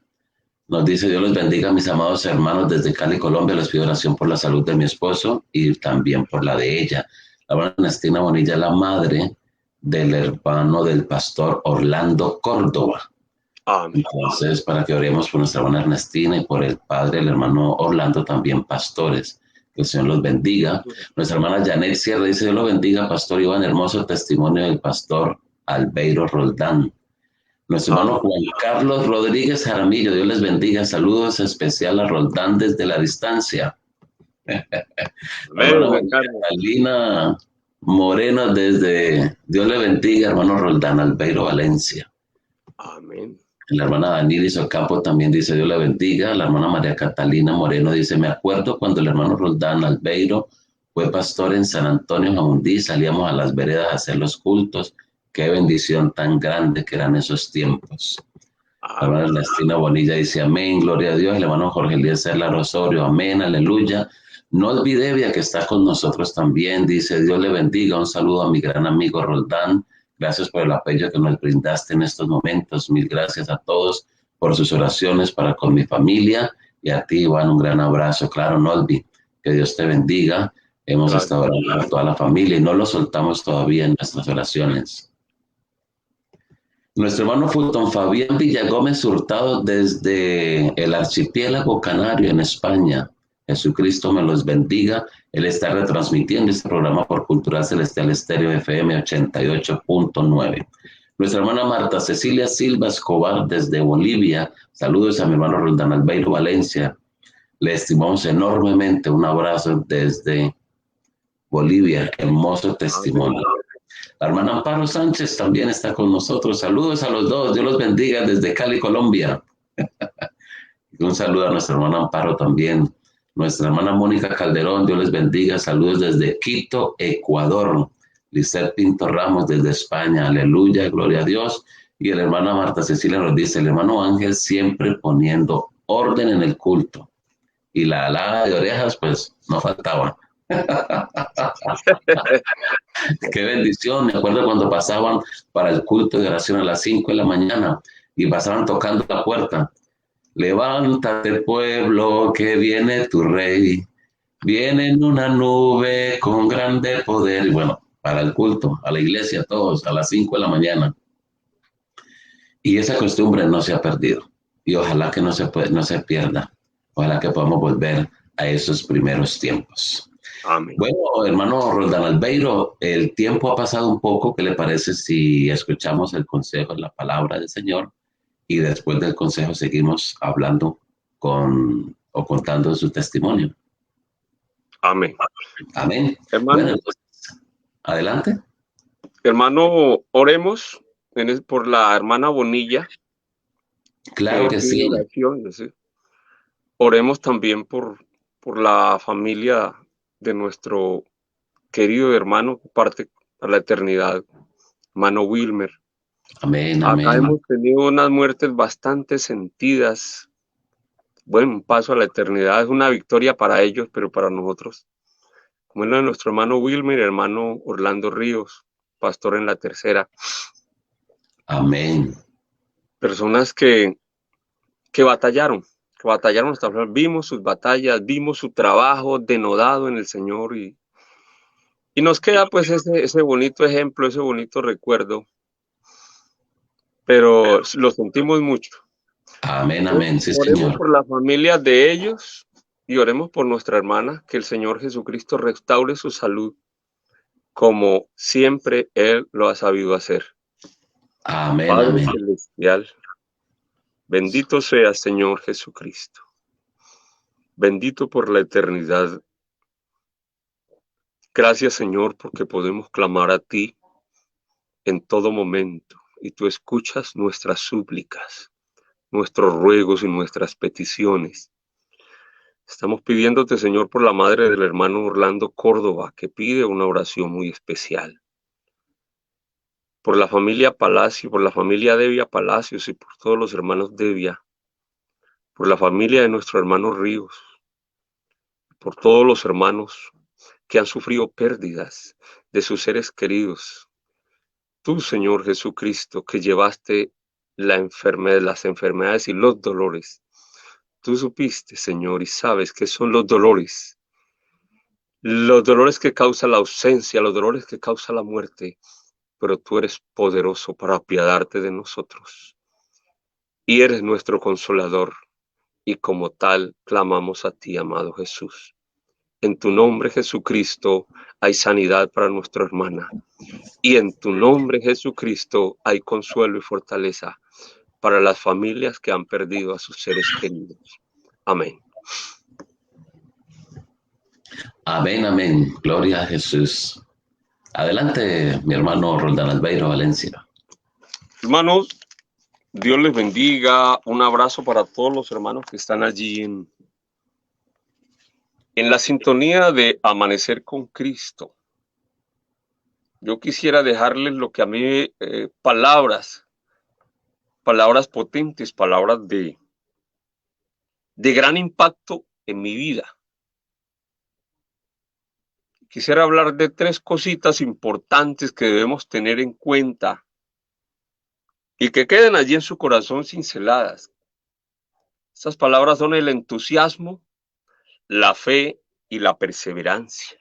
nos dice: Dios los bendiga, mis amados hermanos, desde Cali, Colombia. Les pido oración por la salud de mi esposo y también por la de ella. La hermana Ernestina Bonilla es la madre del hermano del pastor Orlando Córdoba. Amén. Entonces, para que oremos por nuestra hermana Ernestina y por el padre, el hermano Orlando, también pastores. Que el Señor los bendiga. Nuestra hermana Janet Sierra dice: Dios los bendiga, pastor Iván, hermoso testimonio del pastor Albeiro Roldán. Nuestro hermano Amén. Juan Carlos Rodríguez Jaramillo, Dios les bendiga. Saludos especial a Roldán desde la distancia. Amén, Hermana Juan María Carlos. Catalina Moreno desde, Dios le bendiga, hermano Roldán Albeiro Valencia. Amén. La hermana Daniela Ocampo también dice: Dios le bendiga. La hermana María Catalina Moreno dice: me acuerdo cuando el hermano Roldán Albeiro fue pastor en San Antonio Jamundí, salíamos a las veredas a hacer los cultos. Qué bendición tan grande que eran esos tiempos. La hermana Amén. Ernestina Bonilla dice: amén, gloria a Dios. El hermano Jorge Eliezer Lara Osorio: amén, aleluya. No olvide Bia, que está con nosotros también, dice: Dios le bendiga. Un saludo a mi gran amigo Roldán. Gracias por el apoyo que nos brindaste en estos momentos. Mil gracias a todos por sus oraciones para con mi familia. Y a ti, Iván, un gran abrazo. Claro, Nolvi, que Dios te bendiga. Hemos Gracias. estado orando por toda la familia y no lo soltamos todavía en nuestras oraciones. Nuestro hermano Fulton Fabián Villagómez Hurtado desde el archipiélago canario en España. Jesucristo me los bendiga. Él está retransmitiendo este programa por Cultural Celestial Estéreo FM 88.9. Nuestra hermana Marta Cecilia Silva Escobar desde Bolivia. Saludos a mi hermano Roldán Albeiro Valencia. Le estimamos enormemente. Un abrazo desde Bolivia. Hermoso testimonio. Amén. La hermana Amparo Sánchez también está con nosotros. Saludos a los dos. Dios los bendiga desde Cali, Colombia. Un saludo a nuestra hermana Amparo también. Nuestra hermana Mónica Calderón, Dios les bendiga. Saludos desde Quito, Ecuador. Lisset Pinto Ramos desde España. Aleluya, gloria a Dios. Y la hermana Marta Cecilia nos dice: el hermano Ángel siempre poniendo orden en el culto. Y la alada de orejas, pues, no faltaba. Qué bendición. Me acuerdo cuando pasaban para el culto de oración a las 5 de la mañana y pasaban tocando la puerta. Levántate, pueblo, que viene tu rey. Viene en una nube con grande poder. Y bueno, para el culto, a la iglesia, todos, a las 5 de la mañana. Y esa costumbre no se ha perdido. Y ojalá que no se pierda. Ojalá que podamos volver a esos primeros tiempos. Amén. Bueno, hermano Roldán Albeiro, el tiempo ha pasado un poco. ¿Qué le parece si escuchamos el consejo, la palabra del Señor? Y después del consejo seguimos hablando o contando su testimonio. Amén. Amén. Hermano, Bueno, entonces, adelante. hermano, oremos por la hermana Bonilla, Claro que que pide sí. oración. ¿Sí? Oremos también por la familia de nuestro querido hermano que parte a la eternidad, hermano Wilmer. Amén, Acá amén. hemos tenido unas muertes bastante sentidas. Buen paso a la eternidad. Es una victoria para ellos, pero para nosotros, como es lo de nuestro hermano Wilmer, hermano Orlando Ríos, pastor en la tercera. Amén. Personas que batallaron hasta el final. Vimos sus batallas, vimos su trabajo denodado en el Señor y nos queda pues ese bonito ejemplo, ese bonito recuerdo, pero lo sentimos mucho. Amén, Entonces, amén. Sí, oremos Señor. por la familia de ellos y oremos por nuestra hermana, que el Señor Jesucristo restaure su salud como siempre Él lo ha sabido hacer. Amén, Padre amén. celestial, bendito sea Señor Jesucristo. Bendito por la eternidad. Gracias, Señor, porque podemos clamar a ti en todo momento y tú escuchas nuestras súplicas, nuestros ruegos y nuestras peticiones. Estamos pidiéndote, Señor, por la madre del hermano Orlando Córdoba, que pide una oración muy especial. Por la familia Palacio, por la familia Devia Palacios y por todos los hermanos Devia. Por la familia de nuestro hermano Ríos. Por todos los hermanos que han sufrido pérdidas de sus seres queridos. Tú, Señor Jesucristo, que llevaste las enfermedades y los dolores. Tú supiste, Señor, y sabes que son los dolores que causa la ausencia, los dolores que causa la muerte, pero tú eres poderoso para apiadarte de nosotros. Y eres nuestro consolador, y como tal clamamos a ti, amado Jesús. En tu nombre, Jesucristo, hay sanidad para nuestra hermana. Y en tu nombre, Jesucristo, hay consuelo y fortaleza para las familias que han perdido a sus seres queridos. Amén. Amén, amén. Gloria a Jesús. Adelante, mi hermano Roldán Albeiro Valencia. Hermanos, Dios les bendiga. Un abrazo para todos los hermanos que están allí en la sintonía de Amanecer con Cristo. Yo quisiera dejarles lo que a mí, palabras potentes, palabras de gran impacto en mi vida. Quisiera hablar de 3 cositas importantes que debemos tener en cuenta y que queden allí en su corazón cinceladas. Estas palabras son el entusiasmo, la fe y la perseverancia.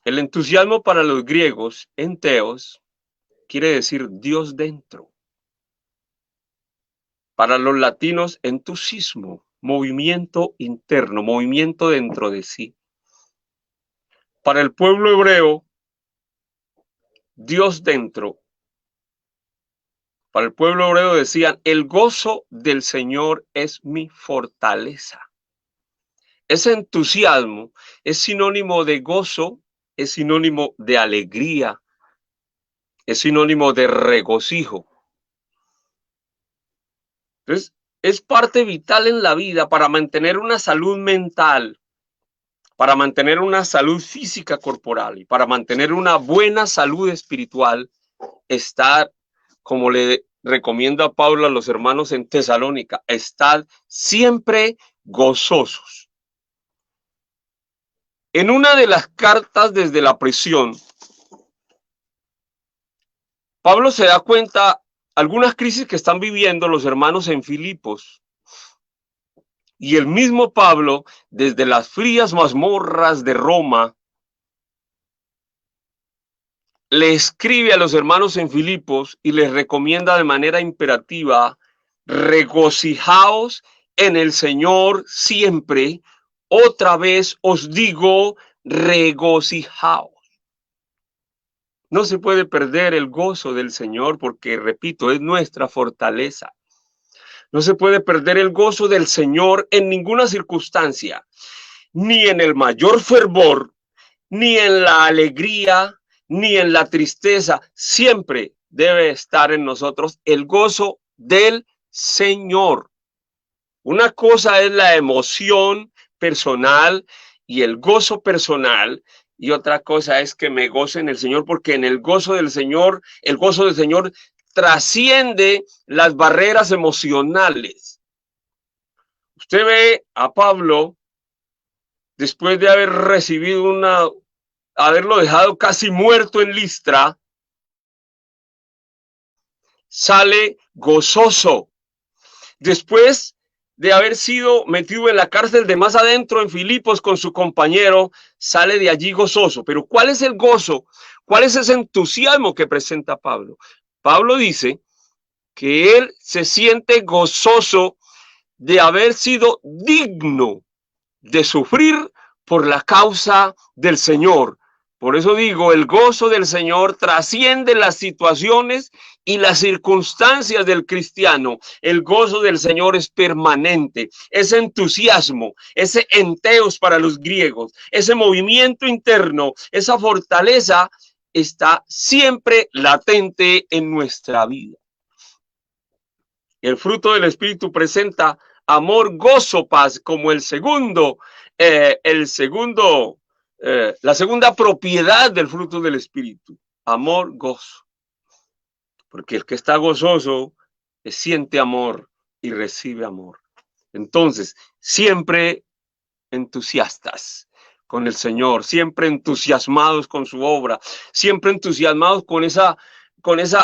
El entusiasmo para los griegos, enteos, quiere decir Dios dentro. Para los latinos, entusiasmo, movimiento interno, movimiento dentro de sí. Para el pueblo hebreo, Dios dentro. Para el pueblo hebreo decían, el gozo del Señor es mi fortaleza. Ese entusiasmo es sinónimo de gozo, es sinónimo de alegría, es sinónimo de regocijo. Entonces, es parte vital en la vida para mantener una salud mental, para mantener una salud física corporal y para mantener una buena salud espiritual, estar, como le recomienda Pablo a los hermanos en Tesalónica, estar siempre gozosos. En una de las cartas desde la prisión, Pablo se da cuenta algunas crisis que están viviendo los hermanos en Filipos. Y el mismo Pablo, desde las frías mazmorras de Roma, le escribe a los hermanos en Filipos y les recomienda de manera imperativa: regocijaos en el Señor siempre. Otra vez os digo, regocijaos. No se puede perder el gozo del Señor porque, repito, es nuestra fortaleza. No se puede perder el gozo del Señor en ninguna circunstancia, ni en el mayor fervor, ni en la alegría, ni en la tristeza. Siempre debe estar en nosotros el gozo del Señor. Una cosa es la emoción personal y el gozo personal, y otra cosa es que me goce en el Señor, porque en el gozo del Señor trasciende las barreras emocionales. Usted ve a Pablo, después de haber recibido haberlo dejado casi muerto en Listra, sale gozoso. Después de haber sido metido en la cárcel de más adentro en Filipos con su compañero, sale de allí gozoso. Pero ¿cuál es el gozo? ¿Cuál es ese entusiasmo que presenta Pablo? Pablo dice que él se siente gozoso de haber sido digno de sufrir por la causa del Señor. Por eso digo, el gozo del Señor trasciende las situaciones y las circunstancias del cristiano. El gozo del Señor es permanente. Ese entusiasmo, ese enteos para los griegos, ese movimiento interno, esa fortaleza está siempre latente en nuestra vida. El fruto del Espíritu presenta amor, gozo, paz como la segunda propiedad del fruto del Espíritu. Amor, gozo. Porque el que está gozoso siente amor y recibe amor. Entonces, siempre entusiastas con el Señor, siempre entusiasmados con su obra, siempre entusiasmados con esa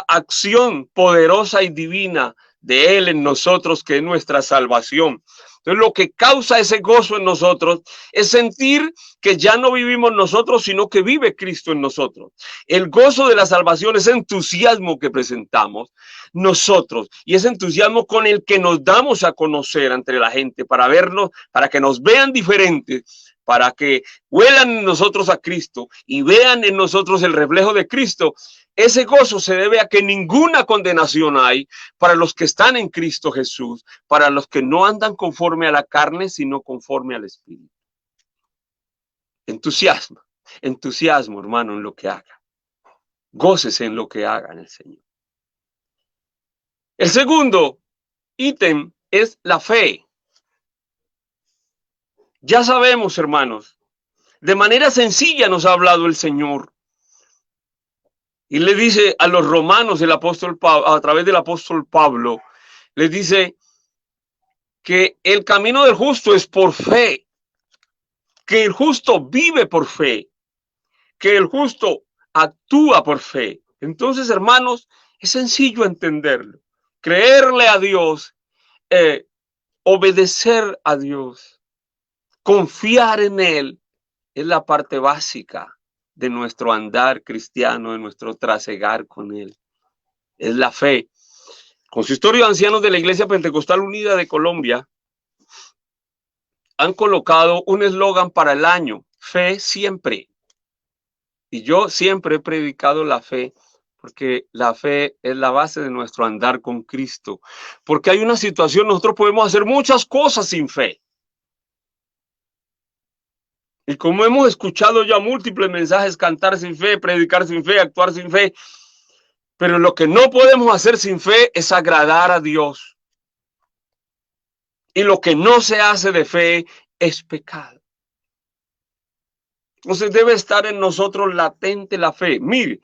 acción poderosa y divina de Él en nosotros, que es nuestra salvación. Entonces, lo que causa ese gozo en nosotros es sentir que ya no vivimos nosotros, sino que vive Cristo en nosotros. El gozo de la salvación es entusiasmo que presentamos nosotros, y ese entusiasmo con el que nos damos a conocer entre la gente, para vernos, para que nos vean diferentes, para que huelan en nosotros a Cristo y vean en nosotros el reflejo de Cristo. Ese gozo se debe a que ninguna condenación hay para los que están en Cristo Jesús, para los que no andan conforme a la carne, sino conforme al Espíritu. Entusiasmo, hermano, en lo que haga. Gócese en lo que haga en el Señor. El segundo ítem es la fe. Ya sabemos, hermanos, de manera sencilla nos ha hablado el Señor. Y le dice a los romanos, el apóstol Pablo, a través del apóstol Pablo, les dice que el camino del justo es por fe, que el justo vive por fe, que el justo actúa por fe. Entonces, hermanos, es sencillo entenderlo. Creerle a Dios, obedecer a Dios, confiar en Él, es la parte básica de nuestro andar cristiano, de nuestro trasegar con Él. Es la fe. Consistorio de Ancianos de la Iglesia Pentecostal Unida de Colombia han colocado un eslogan para el año: fe siempre. Y yo siempre he predicado la fe, porque la fe es la base de nuestro andar con Cristo. Porque hay una situación, nosotros podemos hacer muchas cosas sin fe. Y como hemos escuchado ya múltiples mensajes, cantar sin fe, predicar sin fe, actuar sin fe. Pero lo que no podemos hacer sin fe es agradar a Dios. Y lo que no se hace de fe es pecado. Entonces debe estar en nosotros latente la fe. Mire,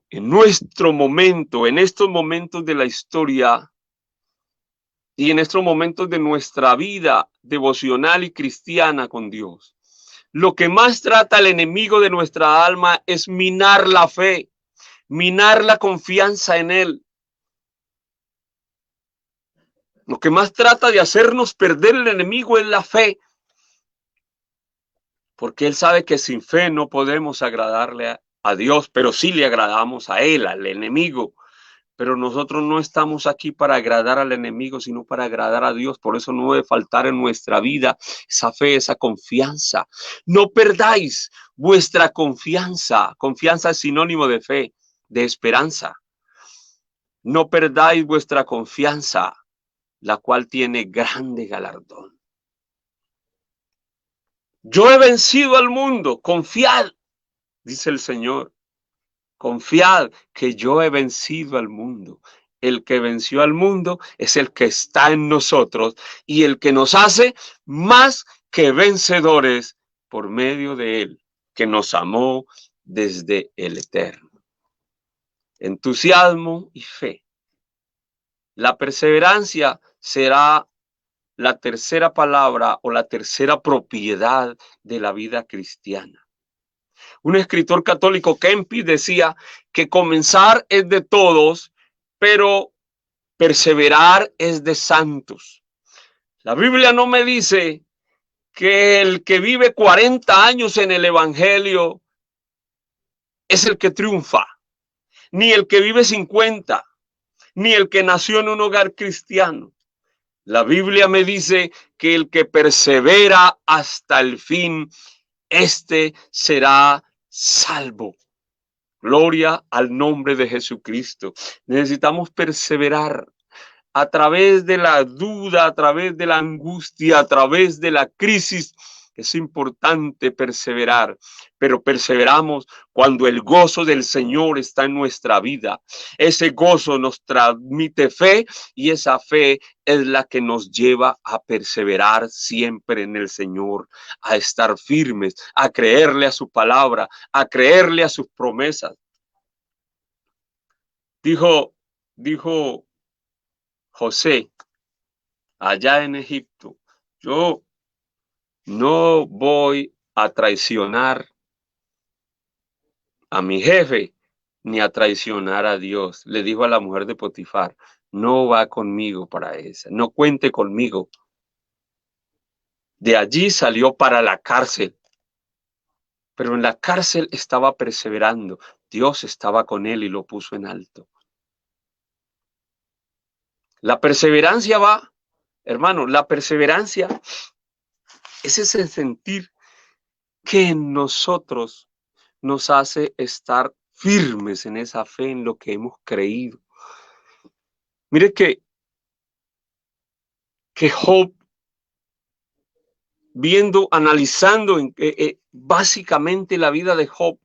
en nuestro momento, en estos momentos de la historia y en estos momentos de nuestra vida devocional y cristiana con Dios, lo que más trata el enemigo de nuestra alma es minar la fe, minar la confianza en Él. Lo que más trata de hacernos perder el enemigo es la fe. Porque Él sabe que sin fe no podemos agradarle a Dios, pero sí le agradamos a Él, al enemigo. Pero nosotros no estamos aquí para agradar al enemigo, sino para agradar a Dios. Por eso no debe faltar en nuestra vida esa fe, esa confianza. No perdáis vuestra confianza. Confianza es sinónimo de fe, de esperanza. No perdáis vuestra confianza, la cual tiene grande galardón. Yo he vencido al mundo. Confiad, dice el Señor. Confiad que yo he vencido al mundo. El que venció al mundo es el que está en nosotros y el que nos hace más que vencedores por medio de él, que nos amó desde el eterno. Entusiasmo y fe. La perseverancia será la tercera palabra o la tercera propiedad de la vida cristiana. Un escritor católico, Kempis, decía que comenzar es de todos, pero perseverar es de santos. La Biblia no me dice que el que vive 40 años en el evangelio es el que triunfa, ni el que vive 50, ni el que nació en un hogar cristiano. La Biblia me dice que el que persevera hasta el fin, este será salvo. Gloria al nombre de Jesucristo. Necesitamos perseverar a través de la duda, a través de la angustia, a través de la crisis. Es importante perseverar, pero perseveramos cuando el gozo del Señor está en nuestra vida. Ese gozo nos transmite fe y esa fe es la que nos lleva a perseverar siempre en el Señor, a estar firmes, a creerle a su palabra, a creerle a sus promesas. Dijo José allá en Egipto, yo no voy a traicionar a mi jefe ni a traicionar a Dios. Le dijo a la mujer de Potifar, no va conmigo para esa, no cuente conmigo. De allí salió para la cárcel, pero en la cárcel estaba perseverando. Dios estaba con él y lo puso en alto. La perseverancia va, hermano, la perseverancia es ese sentir que en nosotros nos hace estar firmes en esa fe, en lo que hemos creído. Mire que Job, analizando básicamente la vida de Job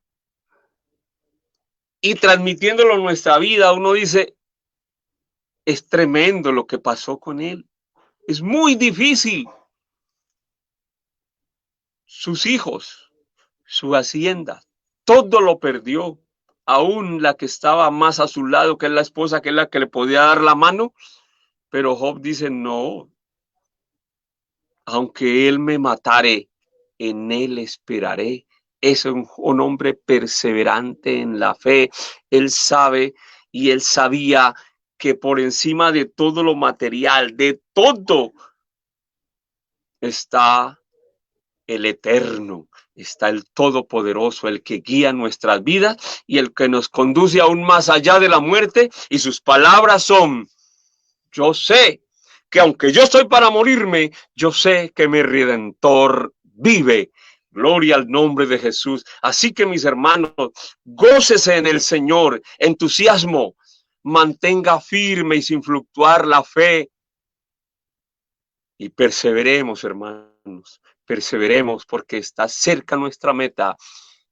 y transmitiéndolo en nuestra vida, uno dice, es tremendo lo que pasó con él. Es muy difícil. Sus hijos, su hacienda, todo lo perdió. Aún la que estaba más a su lado, que es la esposa, que es la que le podía dar la mano. Pero Job dice, no, aunque él me matare, en él esperaré. Es un hombre perseverante en la fe. Él sabe y él sabía que por encima de todo lo material, de todo, está el Eterno, está el Todopoderoso, el que guía nuestras vidas y el que nos conduce aún más allá de la muerte. Y sus palabras son, yo sé que aunque yo estoy para morirme, yo sé que mi Redentor vive. Gloria al nombre de Jesús. Así que, mis hermanos, gócese en el Señor, entusiasmo, mantenga firme y sin fluctuar la fe. Y perseveremos, hermanos, perseveremos porque está cerca nuestra meta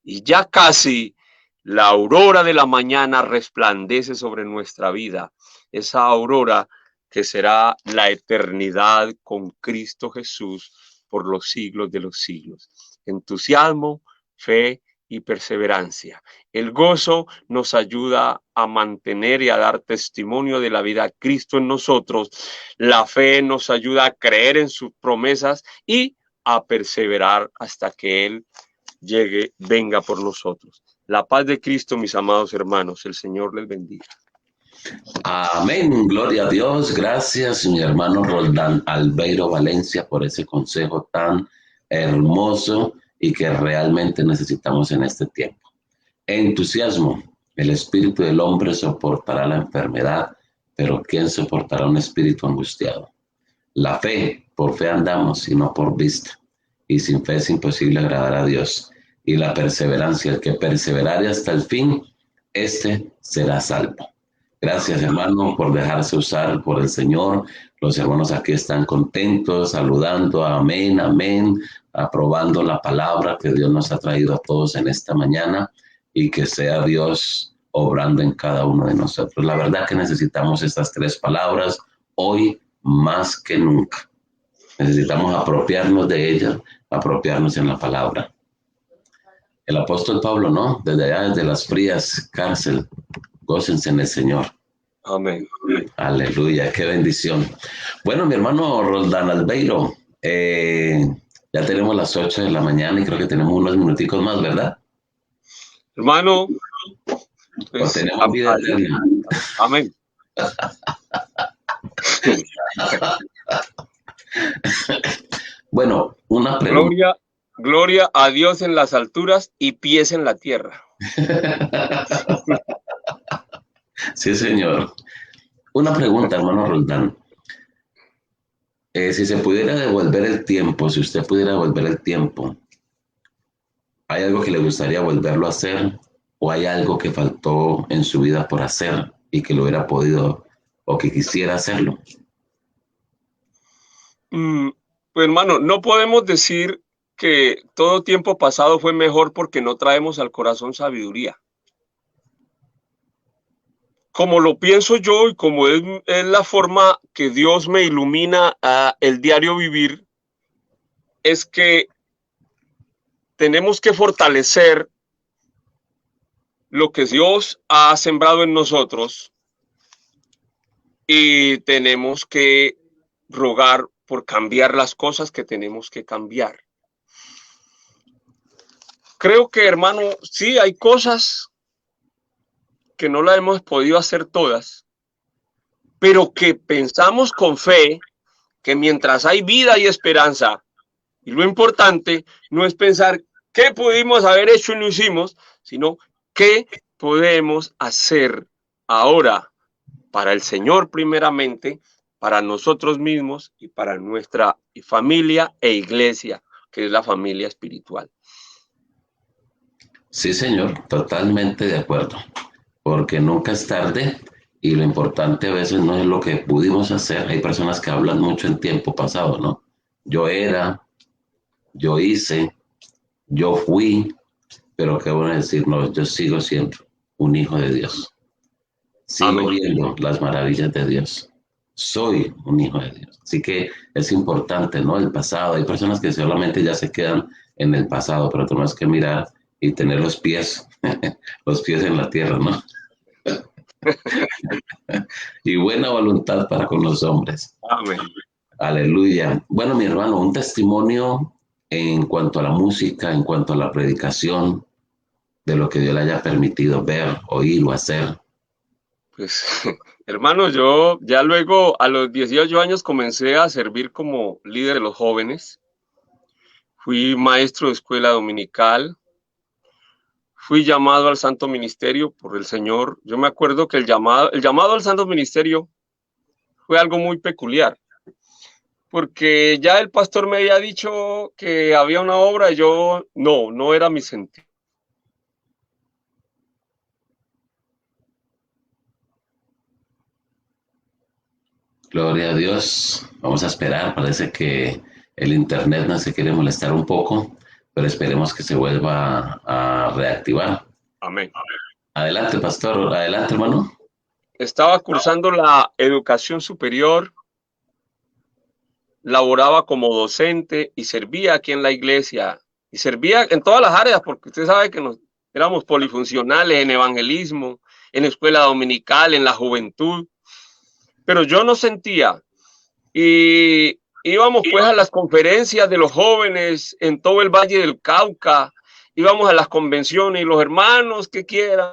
y ya casi la aurora de la mañana resplandece sobre nuestra vida. Esa aurora que será la eternidad con Cristo Jesús por los siglos de los siglos. Entusiasmo, fe y perseverancia. El gozo nos ayuda a mantener y a dar testimonio de la vida de Cristo en nosotros. La fe nos ayuda a creer en sus promesas y a perseverar hasta que Él venga por nosotros. La paz de Cristo, mis amados hermanos, el Señor les bendiga. Amén, gloria a Dios. Gracias, mi hermano Roldán Albeiro Valencia, por ese consejo tan hermoso y que realmente necesitamos en este tiempo. Entusiasmo. El espíritu del hombre soportará la enfermedad, pero ¿quién soportará un espíritu angustiado? La fe, por fe andamos y no por vista. Y sin fe es imposible agradar a Dios. Y la perseverancia, el que perseverare hasta el fin, este será salvo. Gracias, hermano, por dejarse usar por el Señor. Los hermanos aquí están contentos, saludando, amén, amén, aprobando la palabra que Dios nos ha traído a todos en esta mañana y que sea Dios obrando en cada uno de nosotros. La verdad que necesitamos estas tres palabras hoy más que nunca. Necesitamos apropiarnos de ellas, apropiarnos en la palabra. El apóstol Pablo, ¿no? Desde allá, desde las frías cárcel, gócense en el Señor. Amén. Aleluya, qué bendición. Bueno, mi hermano Roldán Albeiro, ya tenemos las 8 de la mañana y creo que tenemos unos minuticos más, ¿verdad? Hermano, Pues, tenemos vida eterna. Amén. Bueno, una pregunta. Gloria a Dios en las alturas y pies en la tierra. Sí, señor. Una pregunta, hermano Roldán. Si se pudiera devolver el tiempo, si usted pudiera devolver el tiempo, ¿hay algo que le gustaría volverlo a hacer? ¿O hay algo que faltó en su vida por hacer y que lo hubiera podido o que quisiera hacerlo? Pues hermano, no podemos decir que todo tiempo pasado fue mejor porque no traemos al corazón sabiduría. Como lo pienso yo y como es la forma que Dios me ilumina a el diario vivir, es que tenemos que fortalecer lo que Dios ha sembrado en nosotros y tenemos que rogar por cambiar las cosas que tenemos que cambiar. Creo que, hermano, sí hay cosas que no las hemos podido hacer todas, pero que pensamos con fe que mientras hay vida y esperanza, y lo importante no es pensar qué pudimos haber hecho y no hicimos, sino qué podemos hacer ahora para el Señor primeramente, para nosotros mismos y para nuestra familia e iglesia, que es la familia espiritual. Sí, señor, totalmente de acuerdo, porque nunca es tarde y lo importante a veces no es lo que pudimos hacer. Hay personas que hablan mucho en tiempo pasado, ¿no? Yo era, yo hice, yo fui, pero qué bueno decir, no, yo sigo siendo un hijo de Dios. Sigo Amén. viendo las maravillas de Dios. Soy un hijo de Dios. Así que es importante, ¿no? El pasado. Hay personas que solamente ya se quedan en el pasado, pero tenemos que mirar y tener los pies en la tierra, ¿no? Y buena voluntad para con los hombres. Amén. Aleluya. Bueno, mi hermano, un testimonio en cuanto a la música, en cuanto a la predicación, de lo que Dios le haya permitido ver, oír o hacer. Pues, hermano, yo ya luego a los 18 años comencé a servir como líder de los jóvenes. Fui maestro de escuela dominical. Fui llamado al santo ministerio por el Señor. Yo me acuerdo que el llamado al santo ministerio fue algo muy peculiar, porque ya el pastor me había dicho que había una obra y yo no era mi sentido. Gloria a Dios. Vamos a esperar. Parece que el internet nos se quiere molestar un poco, pero esperemos que se vuelva a reactivar. Amén. Adelante, pastor. Adelante, hermano. Estaba cursando la educación superior, laboraba como docente y servía aquí en la iglesia. Y servía en todas las áreas, porque usted sabe que éramos polifuncionales en evangelismo, en escuela dominical, en la juventud. Pero yo no sentía. Y íbamos pues a las conferencias de los jóvenes en todo el Valle del Cauca, íbamos a las convenciones y los hermanos que quieran.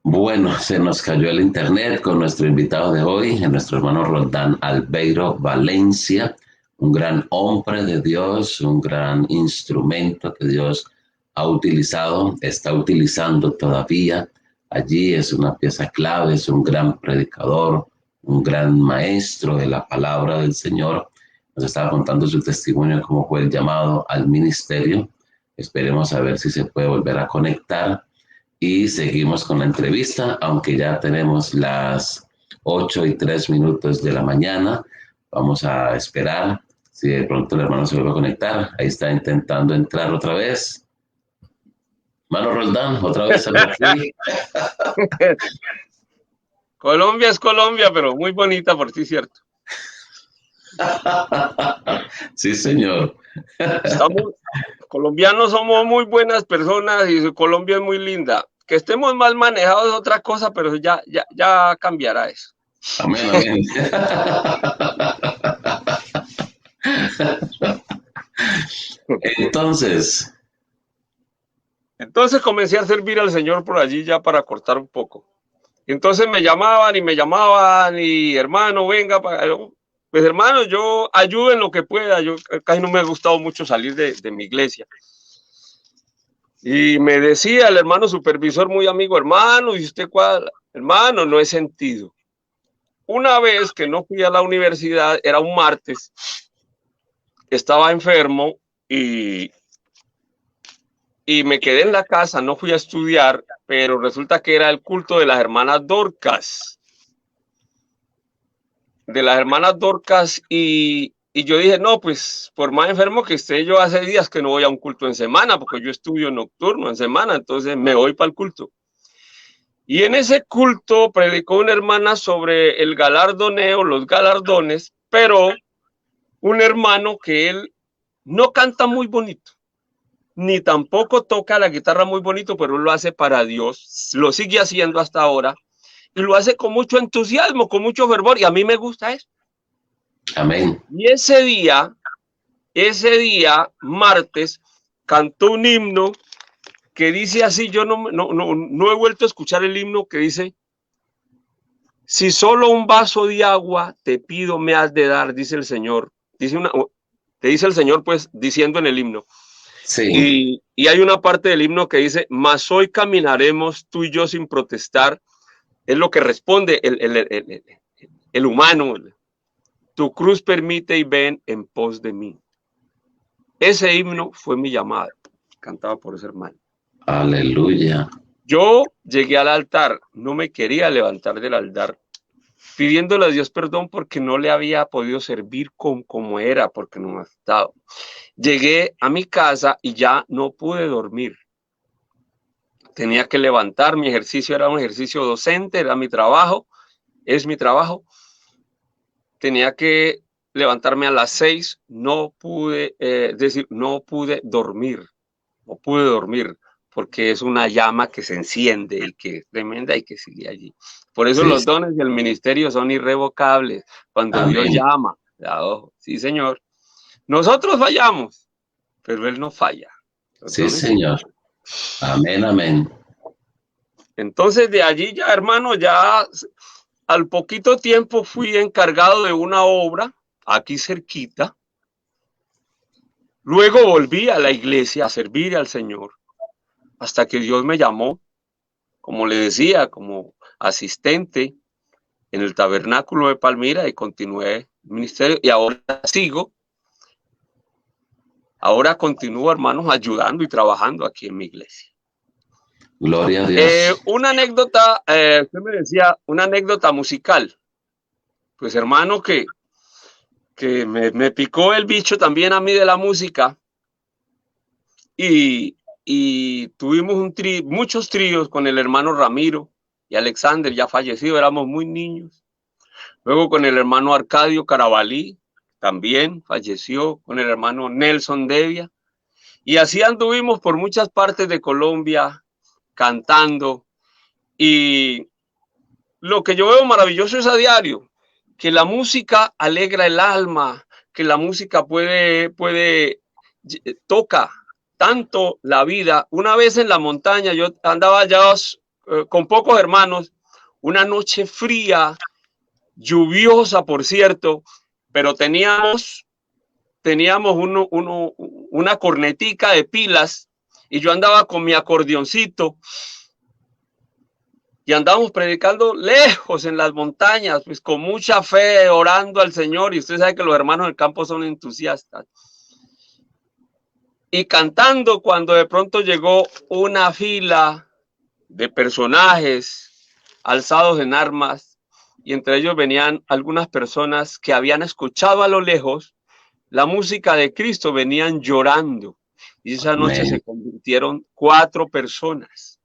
Bueno, se nos cayó el internet con nuestro invitado de hoy, nuestro hermano Roldán Albeiro Valencia. un gran hombre de Dios, un gran instrumento que Dios ha utilizado, está utilizando todavía. Allí es una pieza clave, es un gran predicador, un gran maestro de la palabra del Señor. Nos estaba contando su testimonio de cómo fue el llamado al ministerio. Esperemos a ver si se puede volver a conectar y seguimos con la entrevista, aunque ya tenemos las 8:03 de la mañana. Vamos a esperar si de pronto el hermano se vuelve a conectar. Ahí está intentando entrar otra vez. Mano Roldán, otra vez aquí. Colombia es Colombia, pero muy bonita por ti, ¿cierto? Sí, señor. Colombianos somos muy buenas personas y Colombia es muy linda. Que estemos mal manejados es otra cosa, pero ya cambiará eso. Amén, amén. Entonces comencé a servir al Señor por allí ya para cortar un poco. Entonces me llamaban y hermano, venga, pues hermano, yo ayudo en lo que pueda. Yo casi no me ha gustado mucho salir de mi iglesia. Y me decía el hermano supervisor, muy amigo, hermano, ¿y usted cuál? Hermano, no he sentido. Una vez que no fui a la universidad, era un martes, estaba enfermo y me quedé en la casa, no fui a estudiar, pero resulta que era el culto de las hermanas Dorcas. Y yo dije, no, pues por más enfermo que esté, yo hace días que no voy a un culto en semana, porque yo estudio nocturno en semana, entonces me voy para el culto. Y en ese culto predicó una hermana sobre el galardoneo, los galardones, pero un hermano que él no canta muy bonito, ni tampoco toca la guitarra muy bonito, pero lo hace para Dios, lo sigue haciendo hasta ahora, y lo hace con mucho entusiasmo, con mucho fervor, y a mí me gusta eso. Amén. Y ese día, martes, cantó un himno que dice así, yo no he vuelto a escuchar el himno que dice, si solo un vaso de agua te pido me has de dar, dice el Señor. Te dice el Señor, pues, diciendo en el himno. Sí. Y hay una parte del himno que dice, mas hoy caminaremos tú y yo sin protestar. Es lo que responde el humano. Tu cruz permite y ven en pos de mí. Ese himno fue mi llamada, cantado por ese hermano. Aleluya. Yo llegué al altar, no me quería levantar del altar, pidiéndole a Dios perdón porque no le había podido servir como era, porque no me ha estado. Llegué a mi casa y ya no pude dormir. Tenía que levantar, mi ejercicio era un ejercicio docente, era mi trabajo, es mi trabajo. Tenía que levantarme a las 6, no pude dormir, porque es una llama que se enciende y que es tremenda y que sigue allí. Por eso los dones del ministerio son irrevocables. Cuando Amén. Dios llama, sí, Señor. Nosotros fallamos, pero Él no falla. Sí, Señor. Amén, amén. Entonces de allí ya, hermano, ya al poquito tiempo fui encargado de una obra aquí cerquita. Luego volví a la iglesia a servir al Señor hasta que Dios me llamó, como le decía, como asistente en el tabernáculo de Palmira y continué el ministerio y ahora sigo. Ahora continúo, hermanos, ayudando y trabajando aquí en mi iglesia. Gloria a Dios. Una anécdota, usted me decía, una anécdota musical. Pues hermano, que me picó el bicho también a mí de la música y tuvimos muchos tríos con el hermano Ramiro y Alexander, ya fallecido, éramos muy niños. Luego con el hermano Arcadio Carabalí, también falleció, con el hermano Nelson Devia. Y así anduvimos por muchas partes de Colombia cantando. Y lo que yo veo maravilloso es a diario, que la música alegra el alma, que la música toca tanto la vida. Una vez en la montaña, yo andaba ya con pocos hermanos, una noche fría, lluviosa, por cierto, pero teníamos teníamos una cornetica de pilas y yo andaba con mi acordeoncito y andábamos predicando lejos en las montañas, pues con mucha fe, orando al Señor, y usted sabe que los hermanos del campo son entusiastas. Y cantando cuando de pronto llegó una fila de personajes alzados en armas, y entre ellos venían algunas personas que habían escuchado a lo lejos la música de Cristo, venían llorando, y esa noche se convirtieron 4 personas.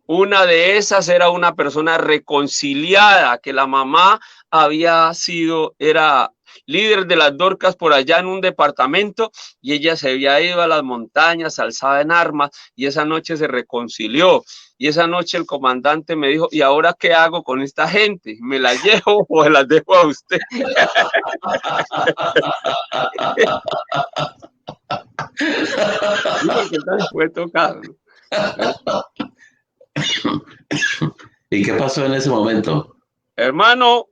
Una de esas era una persona reconciliada, que la mamá era líder de las Dorcas por allá en un departamento, y ella se había ido a las montañas alzada en armas, y esa noche se reconcilió. Y esa noche el comandante me dijo, ¿y ahora qué hago con esta gente? ¿Me las llevo o las dejo a usted? Fue tocado, ¿no? ¿Y qué pasó en ese momento? Hermano,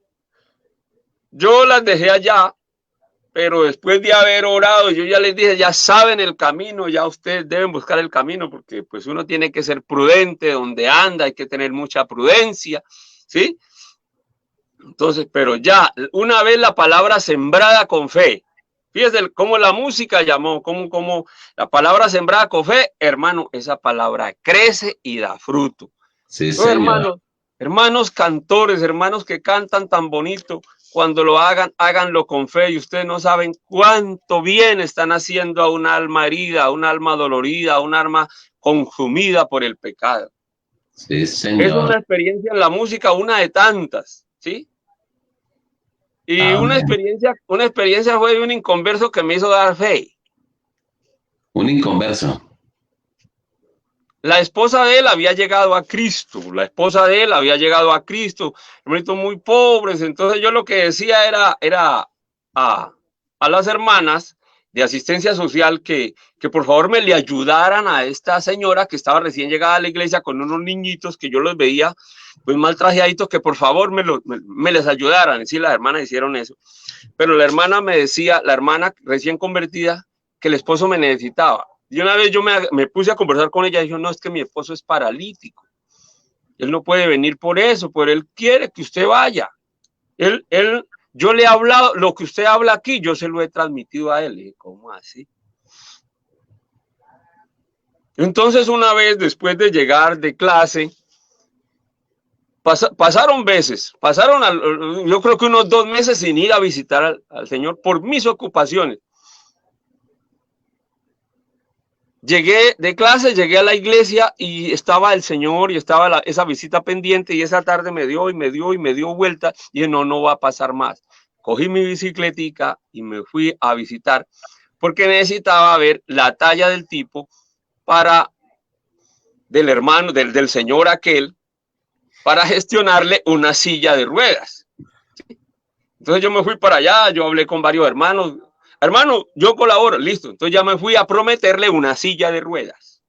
yo las dejé allá, pero después de haber orado, yo ya les dije, ya saben el camino, ya ustedes deben buscar el camino, porque pues uno tiene que ser prudente donde anda, hay que tener mucha prudencia, ¿sí? Entonces, pero ya, una vez la palabra sembrada con fe, fíjese cómo la música llamó, cómo la palabra sembrada con fe, hermano, esa palabra crece y da fruto. Sí, señor. Hermanos cantores, hermanos que cantan tan bonito, cuando lo hagan, háganlo con fe, y ustedes no saben cuánto bien están haciendo a un alma herida, a un alma dolorida, a un alma consumida por el pecado. Sí, señor. Es una experiencia en la música, una de tantas, ¿sí? Y una experiencia fue de un inconverso que me hizo dar fe. Un inconverso. La esposa de él había llegado a Cristo, hermanitos muy pobres. Entonces yo lo que decía era a las hermanas de asistencia social que por favor me le ayudaran a esta señora que estaba recién llegada a la iglesia con unos niñitos que yo los veía pues mal trajeaditos, que por favor me les ayudaran. Y sí, las hermanas hicieron eso. Pero la hermana me decía, la hermana recién convertida, que el esposo me necesitaba. Y una vez yo me puse a conversar con ella y dijo, no, es que mi esposo es paralítico. Él no puede venir por eso, pero él quiere que usted vaya. Yo le he hablado, lo que usted habla aquí, yo se lo he transmitido a él. Y dije, ¿cómo así? Entonces una vez después de llegar de clase, pasaron veces, yo creo que unos 2 meses sin ir a visitar al Señor por mis ocupaciones. Llegué de clase, llegué a la iglesia y estaba el Señor y estaba esa visita pendiente, y esa tarde me dio vuelta y dije, no va a pasar más. Cogí mi bicicletica y me fui a visitar porque necesitaba ver la talla del tipo del hermano, del señor aquel, para gestionarle una silla de ruedas. Entonces yo me fui para allá, yo hablé con varios hermanos. Hermano, yo colaboro, listo. Entonces ya me fui a prometerle una silla de ruedas.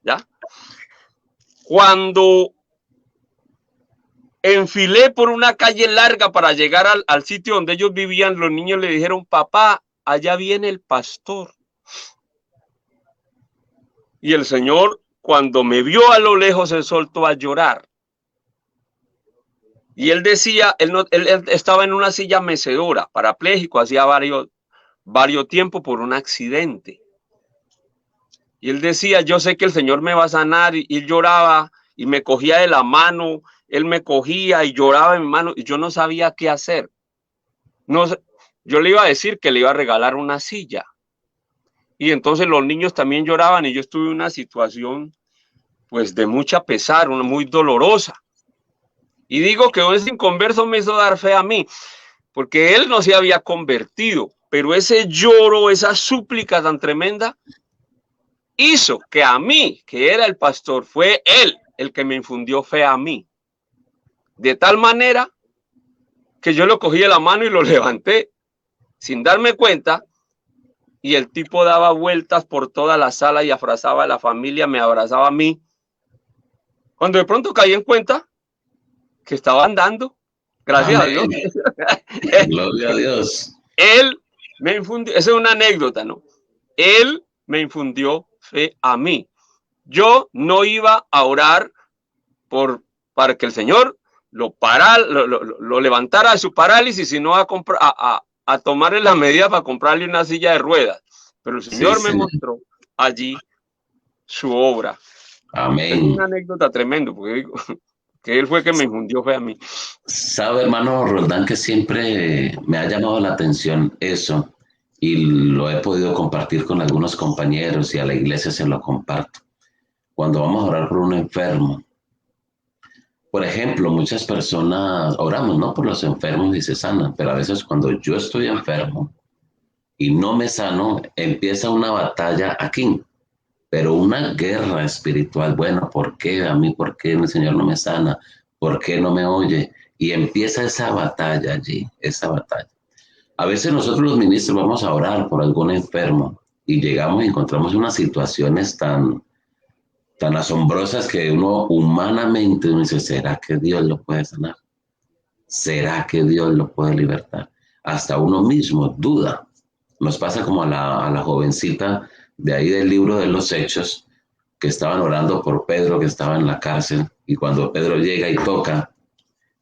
¿Ya? Cuando enfilé por una calle larga para llegar al sitio donde ellos vivían, los niños le dijeron, papá, allá viene el pastor. Y el Señor, cuando me vio a lo lejos, se soltó a llorar. Y él decía, él estaba en una silla mecedora, parapléjico, hacía varios tiempos por un accidente. Y él decía, yo sé que el Señor me va a sanar, y él lloraba y me cogía de la mano, él me cogía y lloraba en mi mano, y yo no sabía qué hacer. Yo le iba a decir que le iba a regalar una silla. Y entonces los niños también lloraban, y yo estuve en una situación pues de mucha pesar, muy dolorosa. Y digo que ese inconverso me hizo dar fe a mí, porque él no se había convertido, pero ese lloro, esa súplica tan tremenda, hizo que a mí, que era el pastor, fue él el que me infundió fe a mí. De tal manera que yo lo cogí de la mano y lo levanté, sin darme cuenta, y el tipo daba vueltas por toda la sala y abrazaba a la familia, me abrazaba a mí. Cuando de pronto caí en cuenta que estaba andando, gracias a Dios. Gloria a Dios. Él me infundió, esa es una anécdota, ¿no? Él me infundió fe a mí. Yo no iba a orar para que el Señor lo levantara de su parálisis, sino a tomarle las medidas para comprarle una silla de ruedas. Pero el Señor me mostró allí su obra. Amén. Es una anécdota tremenda, porque digo que él fue que me infundió fe a mí. Sabe, hermano Roldán, que siempre me ha llamado la atención eso, y lo he podido compartir con algunos compañeros y a la iglesia se lo comparto. Cuando vamos a orar por un enfermo, por ejemplo, muchas personas oramos, ¿no?, por los enfermos y se sanan, pero a veces cuando yo estoy enfermo y no me sano, empieza una batalla aquí, pero una guerra espiritual. Bueno, ¿por qué a mí? ¿Por qué el Señor no me sana? ¿Por qué no me oye? Y empieza esa batalla allí, esa batalla. A veces nosotros los ministros vamos a orar por algún enfermo y llegamos y encontramos unas situaciones tan asombrosas que uno humanamente dice, ¿será que Dios lo puede sanar? ¿Será que Dios lo puede libertar? Hasta uno mismo duda. Nos pasa como a la jovencita de ahí del libro de los Hechos, que estaban orando por Pedro, que estaba en la cárcel, y cuando Pedro llega y toca,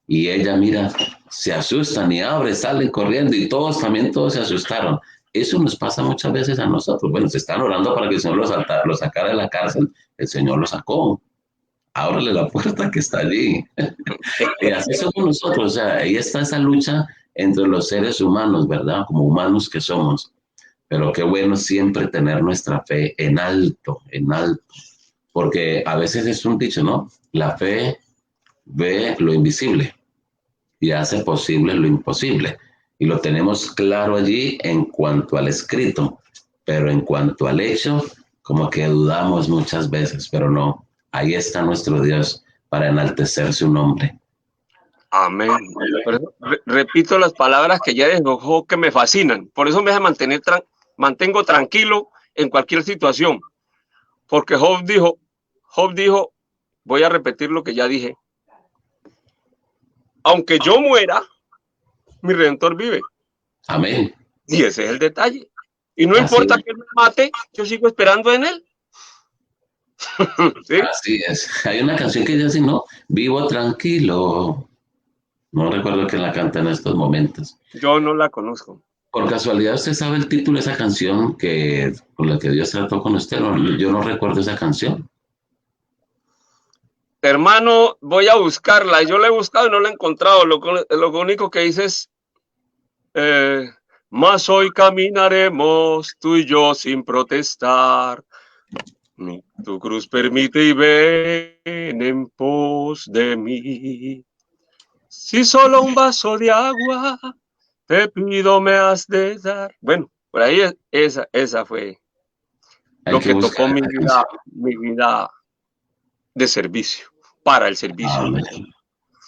y ella mira, se asustan y abre, salen corriendo, y todos se asustaron. Eso nos pasa muchas veces a nosotros. Bueno, se están orando para que el Señor lo sacara de la cárcel, el Señor lo sacó. Ábrele la puerta que está allí. Y así somos nosotros, o sea, ahí está esa lucha entre los seres humanos, ¿verdad? Como humanos que somos. Pero qué bueno siempre tener nuestra fe en alto, porque a veces es un dicho, ¿no? La fe ve lo invisible y hace posible lo imposible. Y lo tenemos claro allí en cuanto al escrito, pero en cuanto al hecho, como que dudamos muchas veces, pero no, ahí está nuestro Dios para enaltecer su nombre. Amén. Repito las palabras que ya dejó que me fascinan. Por eso me deja mantengo tranquilo en cualquier situación. Porque Job dijo, voy a repetir lo que ya dije. Aunque yo muera, mi Redentor vive. Amén. Y ese es el detalle. Y no importa que me mate, yo sigo esperando en él. ¿Sí? Así es. Hay una canción que dice, ¿no? Vivo tranquilo. No recuerdo quién la canta en estos momentos. Yo no la conozco. Por casualidad, ¿usted sabe el título de esa canción con la que Dios trató con usted? Yo no recuerdo esa canción. Hermano, voy a buscarla. Yo la he buscado y no la he encontrado. Lo único que dice es, más hoy caminaremos tú y yo sin protestar. Tu cruz permite y ven en pos de mí. Si solo un vaso de agua te pido me has de dar. Bueno, por ahí esa fue lo que tocó mi vida de servicio, para el servicio. Amén.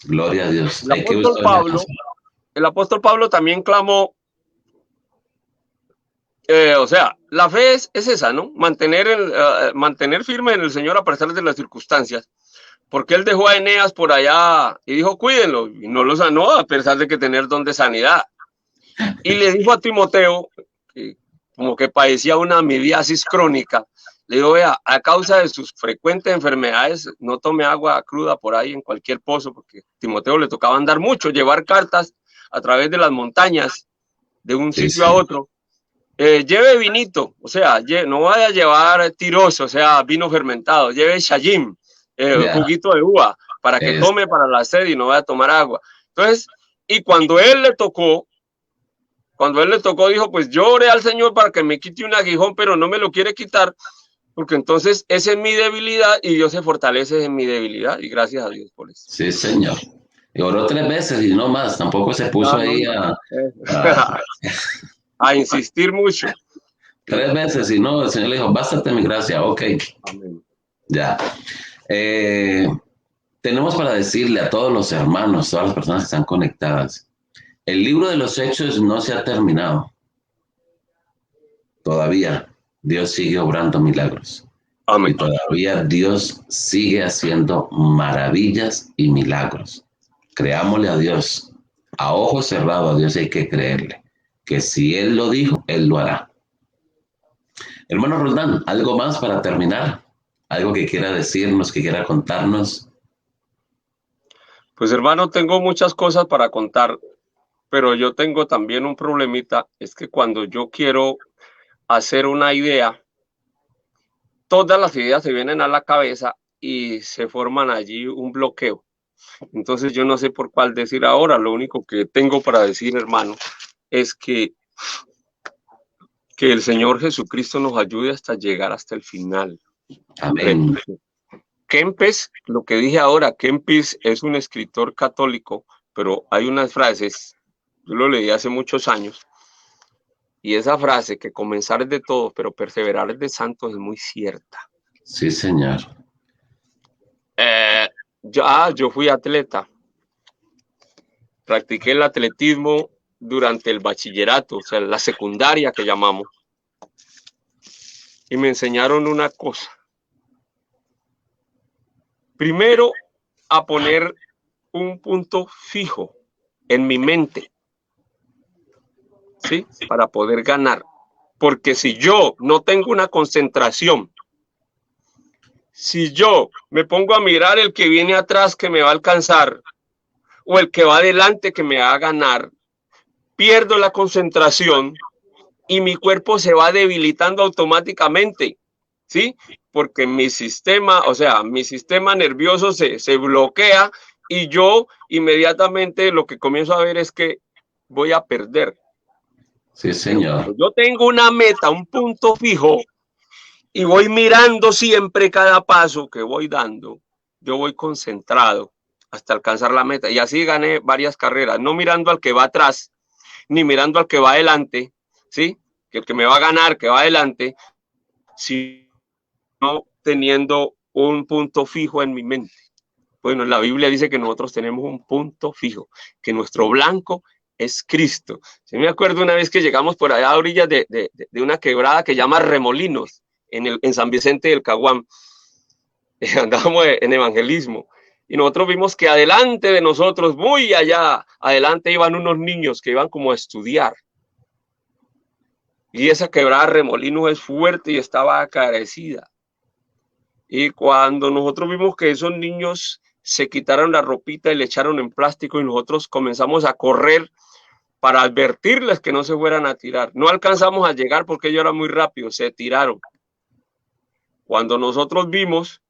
Gloria a Dios. El apóstol Pablo también clamó, o sea, la fe es esa, ¿no? Mantener firme en el Señor a pesar de las circunstancias. Porque él dejó a Eneas por allá y dijo, cuídenlo, y no lo sanó a pesar de que tener don de sanidad. Y le dijo a Timoteo, que como que padecía una amibiasis crónica, le dijo, vea, a causa de sus frecuentes enfermedades, no tome agua cruda por ahí en cualquier pozo, porque a Timoteo le tocaba andar mucho, llevar cartas a través de las montañas, de un sitio a otro. Lleve vinito, o sea, no vaya a llevar tiroso, o sea, vino fermentado, lleve shayim, juguito de uva, para que tome para la sed y no vaya a tomar agua. Entonces, y cuando él le tocó, dijo, pues yo oré al Señor para que me quite un aguijón, pero no me lo quiere quitar, porque entonces esa es mi debilidad y Dios se fortalece en mi debilidad, y gracias a Dios por eso. Sí, Señor. Y oró 3 veces y no más, tampoco se puso ahí a insistir mucho. 3 veces y no, el Señor le dijo, bástate mi gracia, ok. Amén. Ya. Tenemos para decirle a todos los hermanos, todas las personas que están conectadas, el libro de los Hechos no se ha terminado. Todavía Dios sigue obrando milagros. Amén. Y todavía Dios sigue haciendo maravillas y milagros. Creámosle a Dios. A ojos cerrados a Dios hay que creerle. que si Él lo dijo, Él lo hará. Hermano Roldán, ¿algo más para terminar? ¿Algo que quiera decirnos, que quiera contarnos? Pues hermano, tengo muchas cosas para contar, pero yo tengo también un problemita, es que cuando yo quiero hacer una idea, todas las ideas se vienen a la cabeza y se forman allí un bloqueo. Entonces yo no sé por cuál decir ahora. Lo único que tengo para decir, hermano, es que el Señor Jesucristo nos ayude hasta llegar hasta el final. Amén. Kempes, lo que dije ahora, Kempis es un escritor católico, pero hay unas frases, yo lo leí hace muchos años, y esa frase, que comenzar es de todos, pero perseverar es de santos, es muy cierta. Sí, señor. Yo fui atleta, practiqué el atletismo durante el bachillerato, o sea, la secundaria que llamamos, y me enseñaron una cosa. Primero, a poner un punto fijo en mi mente, ¿sí? Para poder ganar. Porque si yo no tengo una concentración, si yo me pongo a mirar el que viene atrás que me va a alcanzar, o el que va adelante que me va a ganar, pierdo la concentración y mi cuerpo se va debilitando automáticamente, ¿sí? Porque mi sistema, o sea, mi sistema nervioso se bloquea y yo inmediatamente lo que comienzo a ver es que voy a perder. Sí, señor. Yo tengo una meta, un punto fijo y voy mirando siempre cada paso que voy dando. Yo voy concentrado hasta alcanzar la meta y así gané varias carreras, no mirando al que va atrás, ni mirando al que va adelante, ¿sí? Que el que me va a ganar, que va adelante, sino teniendo un punto fijo en mi mente. Bueno, la Biblia dice que nosotros tenemos un punto fijo, que nuestro blanco es Cristo. Yo me acuerdo una vez que llegamos por allá a orillas de una quebrada que llama Remolinos, en San Vicente del Caguán. Andábamos en evangelismo y nosotros vimos que adelante de nosotros, muy allá adelante, iban unos niños que iban como a estudiar. Y esa quebrada Remolinos es fuerte y estaba acarecida. Y cuando nosotros vimos que esos niños se quitaron la ropita y le echaron en plástico y nosotros comenzamos a correr para advertirles que no se fueran a tirar. No alcanzamos a llegar porque ellos eran muy rápidos, se tiraron. Cuando nosotros vimos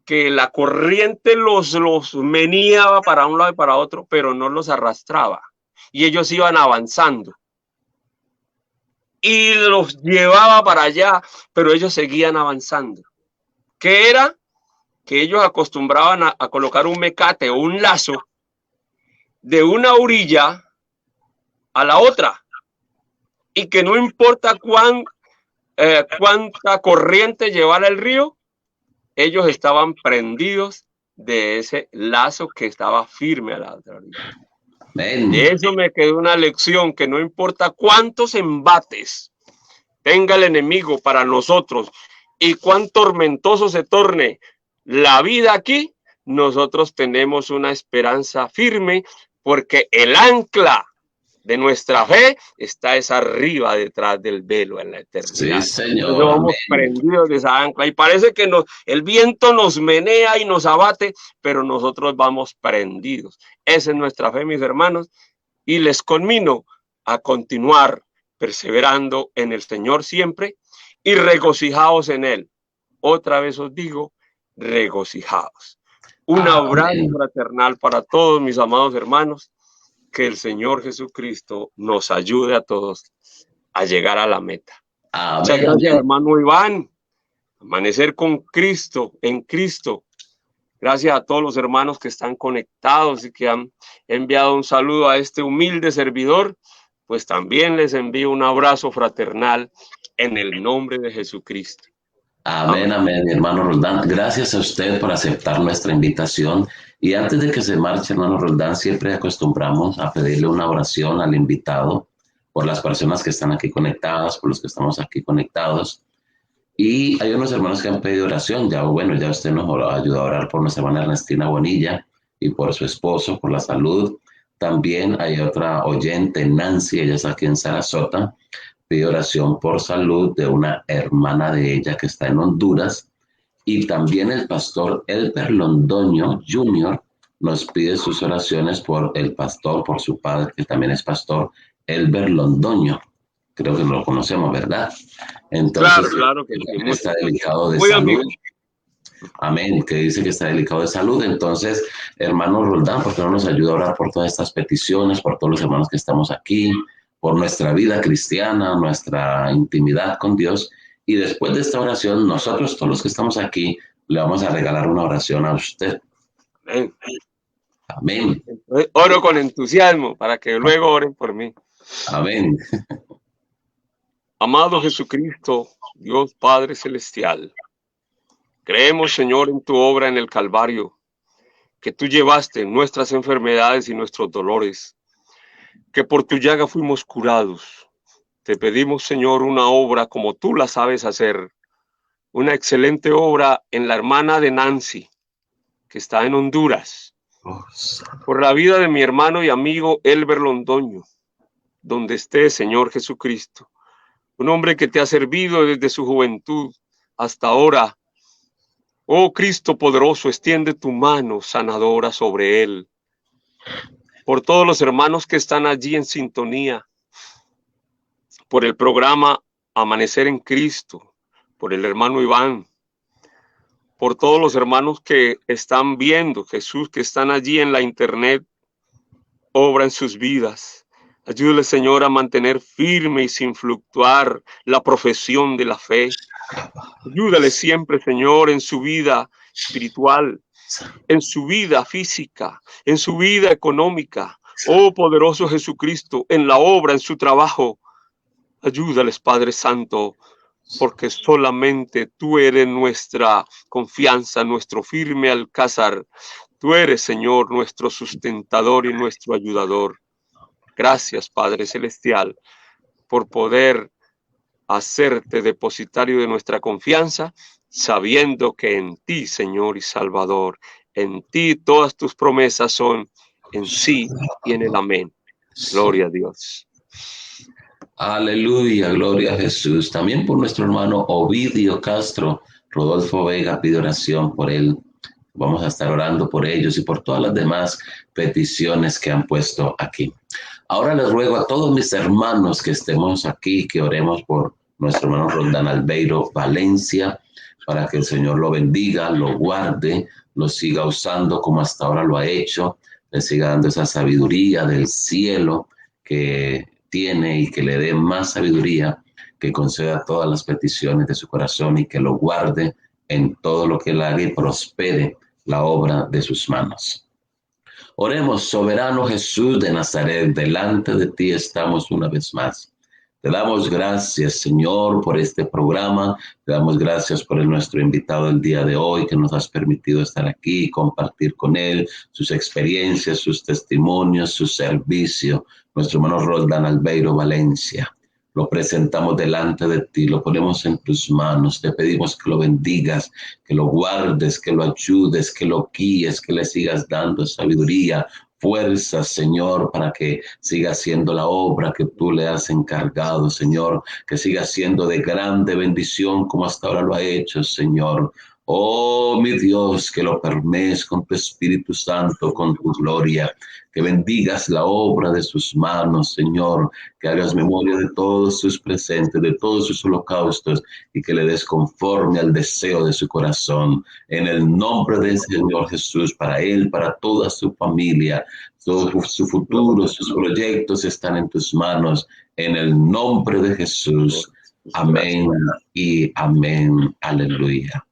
que la corriente los meneaba para un lado y para otro, pero no los arrastraba. Y ellos iban avanzando. Y los llevaba para allá, pero ellos seguían avanzando. ¿Qué era? Que ellos acostumbraban a colocar un mecate o un lazo de una orilla a la otra. Y que no importa cuánta corriente llevara el río, ellos estaban prendidos de ese lazo que estaba firme a la otra orilla. De eso me quedó una lección, que no importa cuántos embates tenga el enemigo para nosotros y cuán tormentoso se torne la vida aquí, nosotros tenemos una esperanza firme porque el ancla de nuestra fe está es arriba, detrás del velo, en la eternidad. Sí, señor. Entonces vamos prendidos de esa ancla y parece que el viento nos menea y nos abate, pero nosotros vamos prendidos. Esa es nuestra fe, mis hermanos, y les conmino a continuar perseverando en el Señor siempre y regocijaos en Él. Otra vez os digo, regocijaos. Un abrazo fraternal para todos mis amados hermanos. Que el Señor Jesucristo nos ayude a todos a llegar a la meta. Amén. Muchas gracias, hermano Iván. Amanecer con Cristo, en Cristo. Gracias a todos los hermanos que están conectados y que han enviado un saludo a este humilde servidor. Pues también les envío un abrazo fraternal en el nombre de Jesucristo. Amén, amén, mi hermano Roldán. Gracias a usted por aceptar nuestra invitación. Y antes de que se marche, hermano Roldán, siempre acostumbramos a pedirle una oración al invitado por las personas que están aquí conectadas, por los que estamos aquí conectados. Y hay unos hermanos que han pedido oración. Ya usted nos ayudó a orar por nuestra hermana Ernestina Bonilla y por su esposo, por la salud También hay otra oyente, Nancy, ella está aquí en Sarasota, pide oración por salud de una hermana de ella que está en Honduras. Y también el pastor Elber Londoño Jr. nos pide sus oraciones por el pastor, por su padre, que también es pastor, Elber Londoño. Creo que lo conocemos, ¿verdad? Entonces, Claro que sí, está delicado de muy salud. amigo. Amén, que dice que está delicado de salud. Entonces, hermano Roldán, ¿por qué no nos ayuda a orar por todas estas peticiones, por todos los hermanos que estamos aquí, por nuestra vida cristiana, nuestra intimidad con Dios? Y después de esta oración, nosotros, todos los que estamos aquí, le vamos a regalar una oración a usted. Amén. Amén. Oro con entusiasmo para que luego oren por mí. Amén. Amado Jesucristo, Dios Padre Celestial, creemos, Señor, en tu obra en el Calvario, que tú llevaste nuestras enfermedades y nuestros dolores, que por tu llaga fuimos curados. Te pedimos, Señor, una obra como tú la sabes hacer, una excelente obra en la hermana de Nancy, que está en Honduras, por la vida de mi hermano y amigo Elber Londoño, donde esté, Señor Jesucristo, un hombre que te ha servido desde su juventud hasta ahora. Oh Cristo poderoso, extiende tu mano sanadora sobre él. Por todos los hermanos que están allí en sintonía, por el programa Amanecer en Cristo, por el hermano Iván, por todos los hermanos que están viendo Jesús, que están allí en la internet, obra en sus vidas. Ayúdale, Señor, a mantener firme y sin fluctuar la profesión de la fe. Ayúdale siempre, Señor, en su vida espiritual, en su vida física, en su vida económica. Oh poderoso Jesucristo, en la obra, en su trabajo. Ayúdales, Padre Santo, porque solamente tú eres nuestra confianza, nuestro firme alcázar. Tú eres, Señor, nuestro sustentador y nuestro ayudador. Gracias, Padre Celestial, por poder hacerte depositario de nuestra confianza, sabiendo que en ti, Señor y Salvador, en ti todas tus promesas son en sí y en el amén. Gloria a Dios. Aleluya, gloria a Jesús. También por nuestro hermano Ovidio Castro, Rodolfo Vega pide oración por él. Vamos a estar orando por ellos y por todas las demás peticiones que han puesto aquí. Ahora les ruego a todos mis hermanos que estemos aquí, que oremos por nuestro hermano Roldán Albeiro Valencia, para que el Señor lo bendiga, lo guarde, lo siga usando como hasta ahora lo ha hecho, le siga dando esa sabiduría del cielo que tiene y que le dé más sabiduría, que conceda todas las peticiones de su corazón y que lo guarde en todo lo que él haga y prospere la obra de sus manos. Oremos, soberano Jesús de Nazaret, delante de ti estamos una vez más. Te damos gracias, Señor, por este programa. Te damos gracias por nuestro invitado el día de hoy, que nos has permitido estar aquí y compartir con él sus experiencias, sus testimonios, su servicio. Nuestro hermano Roldán Albeiro Valencia. Lo presentamos delante de ti, lo ponemos en tus manos. Te pedimos que lo bendigas, que lo guardes, que lo ayudes, que lo guíes, que le sigas dando sabiduría, fuerza, Señor, para que siga haciendo la obra que tú le has encargado, Señor, que siga siendo de grande bendición como hasta ahora lo ha hecho, Señor. Oh, mi Dios, que lo permees con tu Espíritu Santo, con tu gloria, que bendigas la obra de sus manos, Señor, que hagas memoria de todos sus presentes, de todos sus holocaustos, y que le des conforme al deseo de su corazón. En el nombre del Señor Jesús, para él, para toda su familia, todo su futuro, sus proyectos están en tus manos. En el nombre de Jesús. Amén y amén. Aleluya.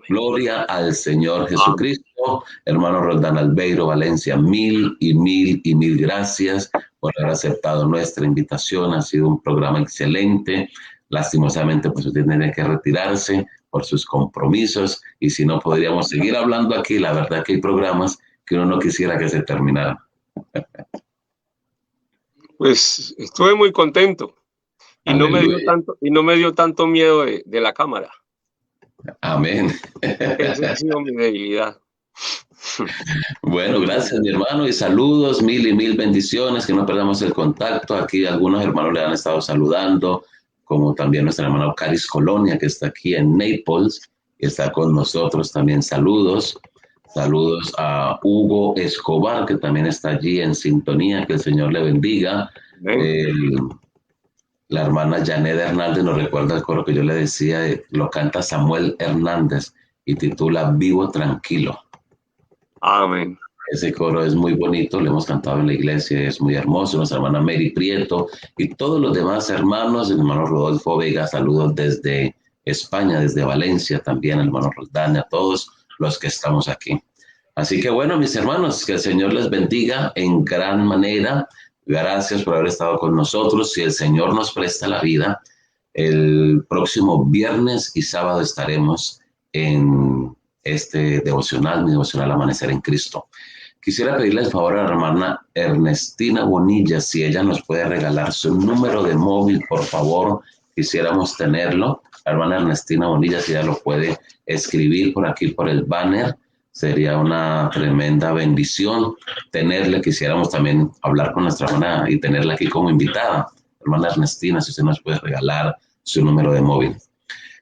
Gloria al Señor Jesucristo. Hermano Roldán Albeiro Valencia, mil gracias por haber aceptado nuestra invitación. Ha sido un programa excelente. Lastimosamente, pues usted tiene que retirarse por sus compromisos, y si no, podríamos seguir hablando aquí. La verdad que hay programas que uno no quisiera que se terminaran. Pues estuve muy contento y no me dio tanto miedo de la cámara. Amén. Esa ha sido mi debilidad. Bueno, gracias, mi hermano, y saludos, mil y mil bendiciones, que no perdamos el contacto. Aquí algunos hermanos le han estado saludando, como también nuestra hermana Caris Colonia, que está aquí en Naples, y está con nosotros también. Saludos. Saludos a Hugo Escobar, que también está allí en sintonía, que el Señor le bendiga. Amén. El- la hermana Janet Hernández nos recuerda el coro que yo le decía, lo canta Samuel Hernández y titula Vivo Tranquilo. Amén. Ese coro es muy bonito, lo hemos cantado en la iglesia, es muy hermoso. Nuestra hermana Mary Prieto y todos los demás hermanos, el hermano Rodolfo Vega, saludos desde España, desde Valencia también, el hermano Roldán, a todos los que estamos aquí. Así que bueno, mis hermanos, que el Señor les bendiga en gran manera. Gracias por haber estado con nosotros. Si el Señor nos presta la vida, el próximo viernes y sábado estaremos en este devocional, mi devocional Amanecer en Cristo. Quisiera pedirle el favor a la hermana Ernestina Bonilla, si ella nos puede regalar su número de móvil, por favor, quisiéramos tenerlo. La hermana Ernestina Bonilla, si ella lo puede escribir por aquí, por el banner, sería una tremenda bendición tenerle. Quisiéramos también hablar con nuestra hermana y tenerla aquí como invitada. Hermana Ernestina, si usted nos puede regalar su número de móvil.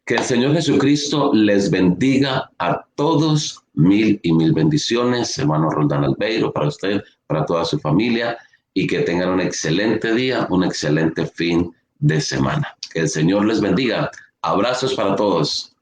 Que el Señor Jesucristo les bendiga a todos, mil y mil bendiciones, hermano Roldán Albeiro, para usted, para toda su familia, y que tengan un excelente día, un excelente fin de semana. Que el Señor les bendiga. Abrazos para todos.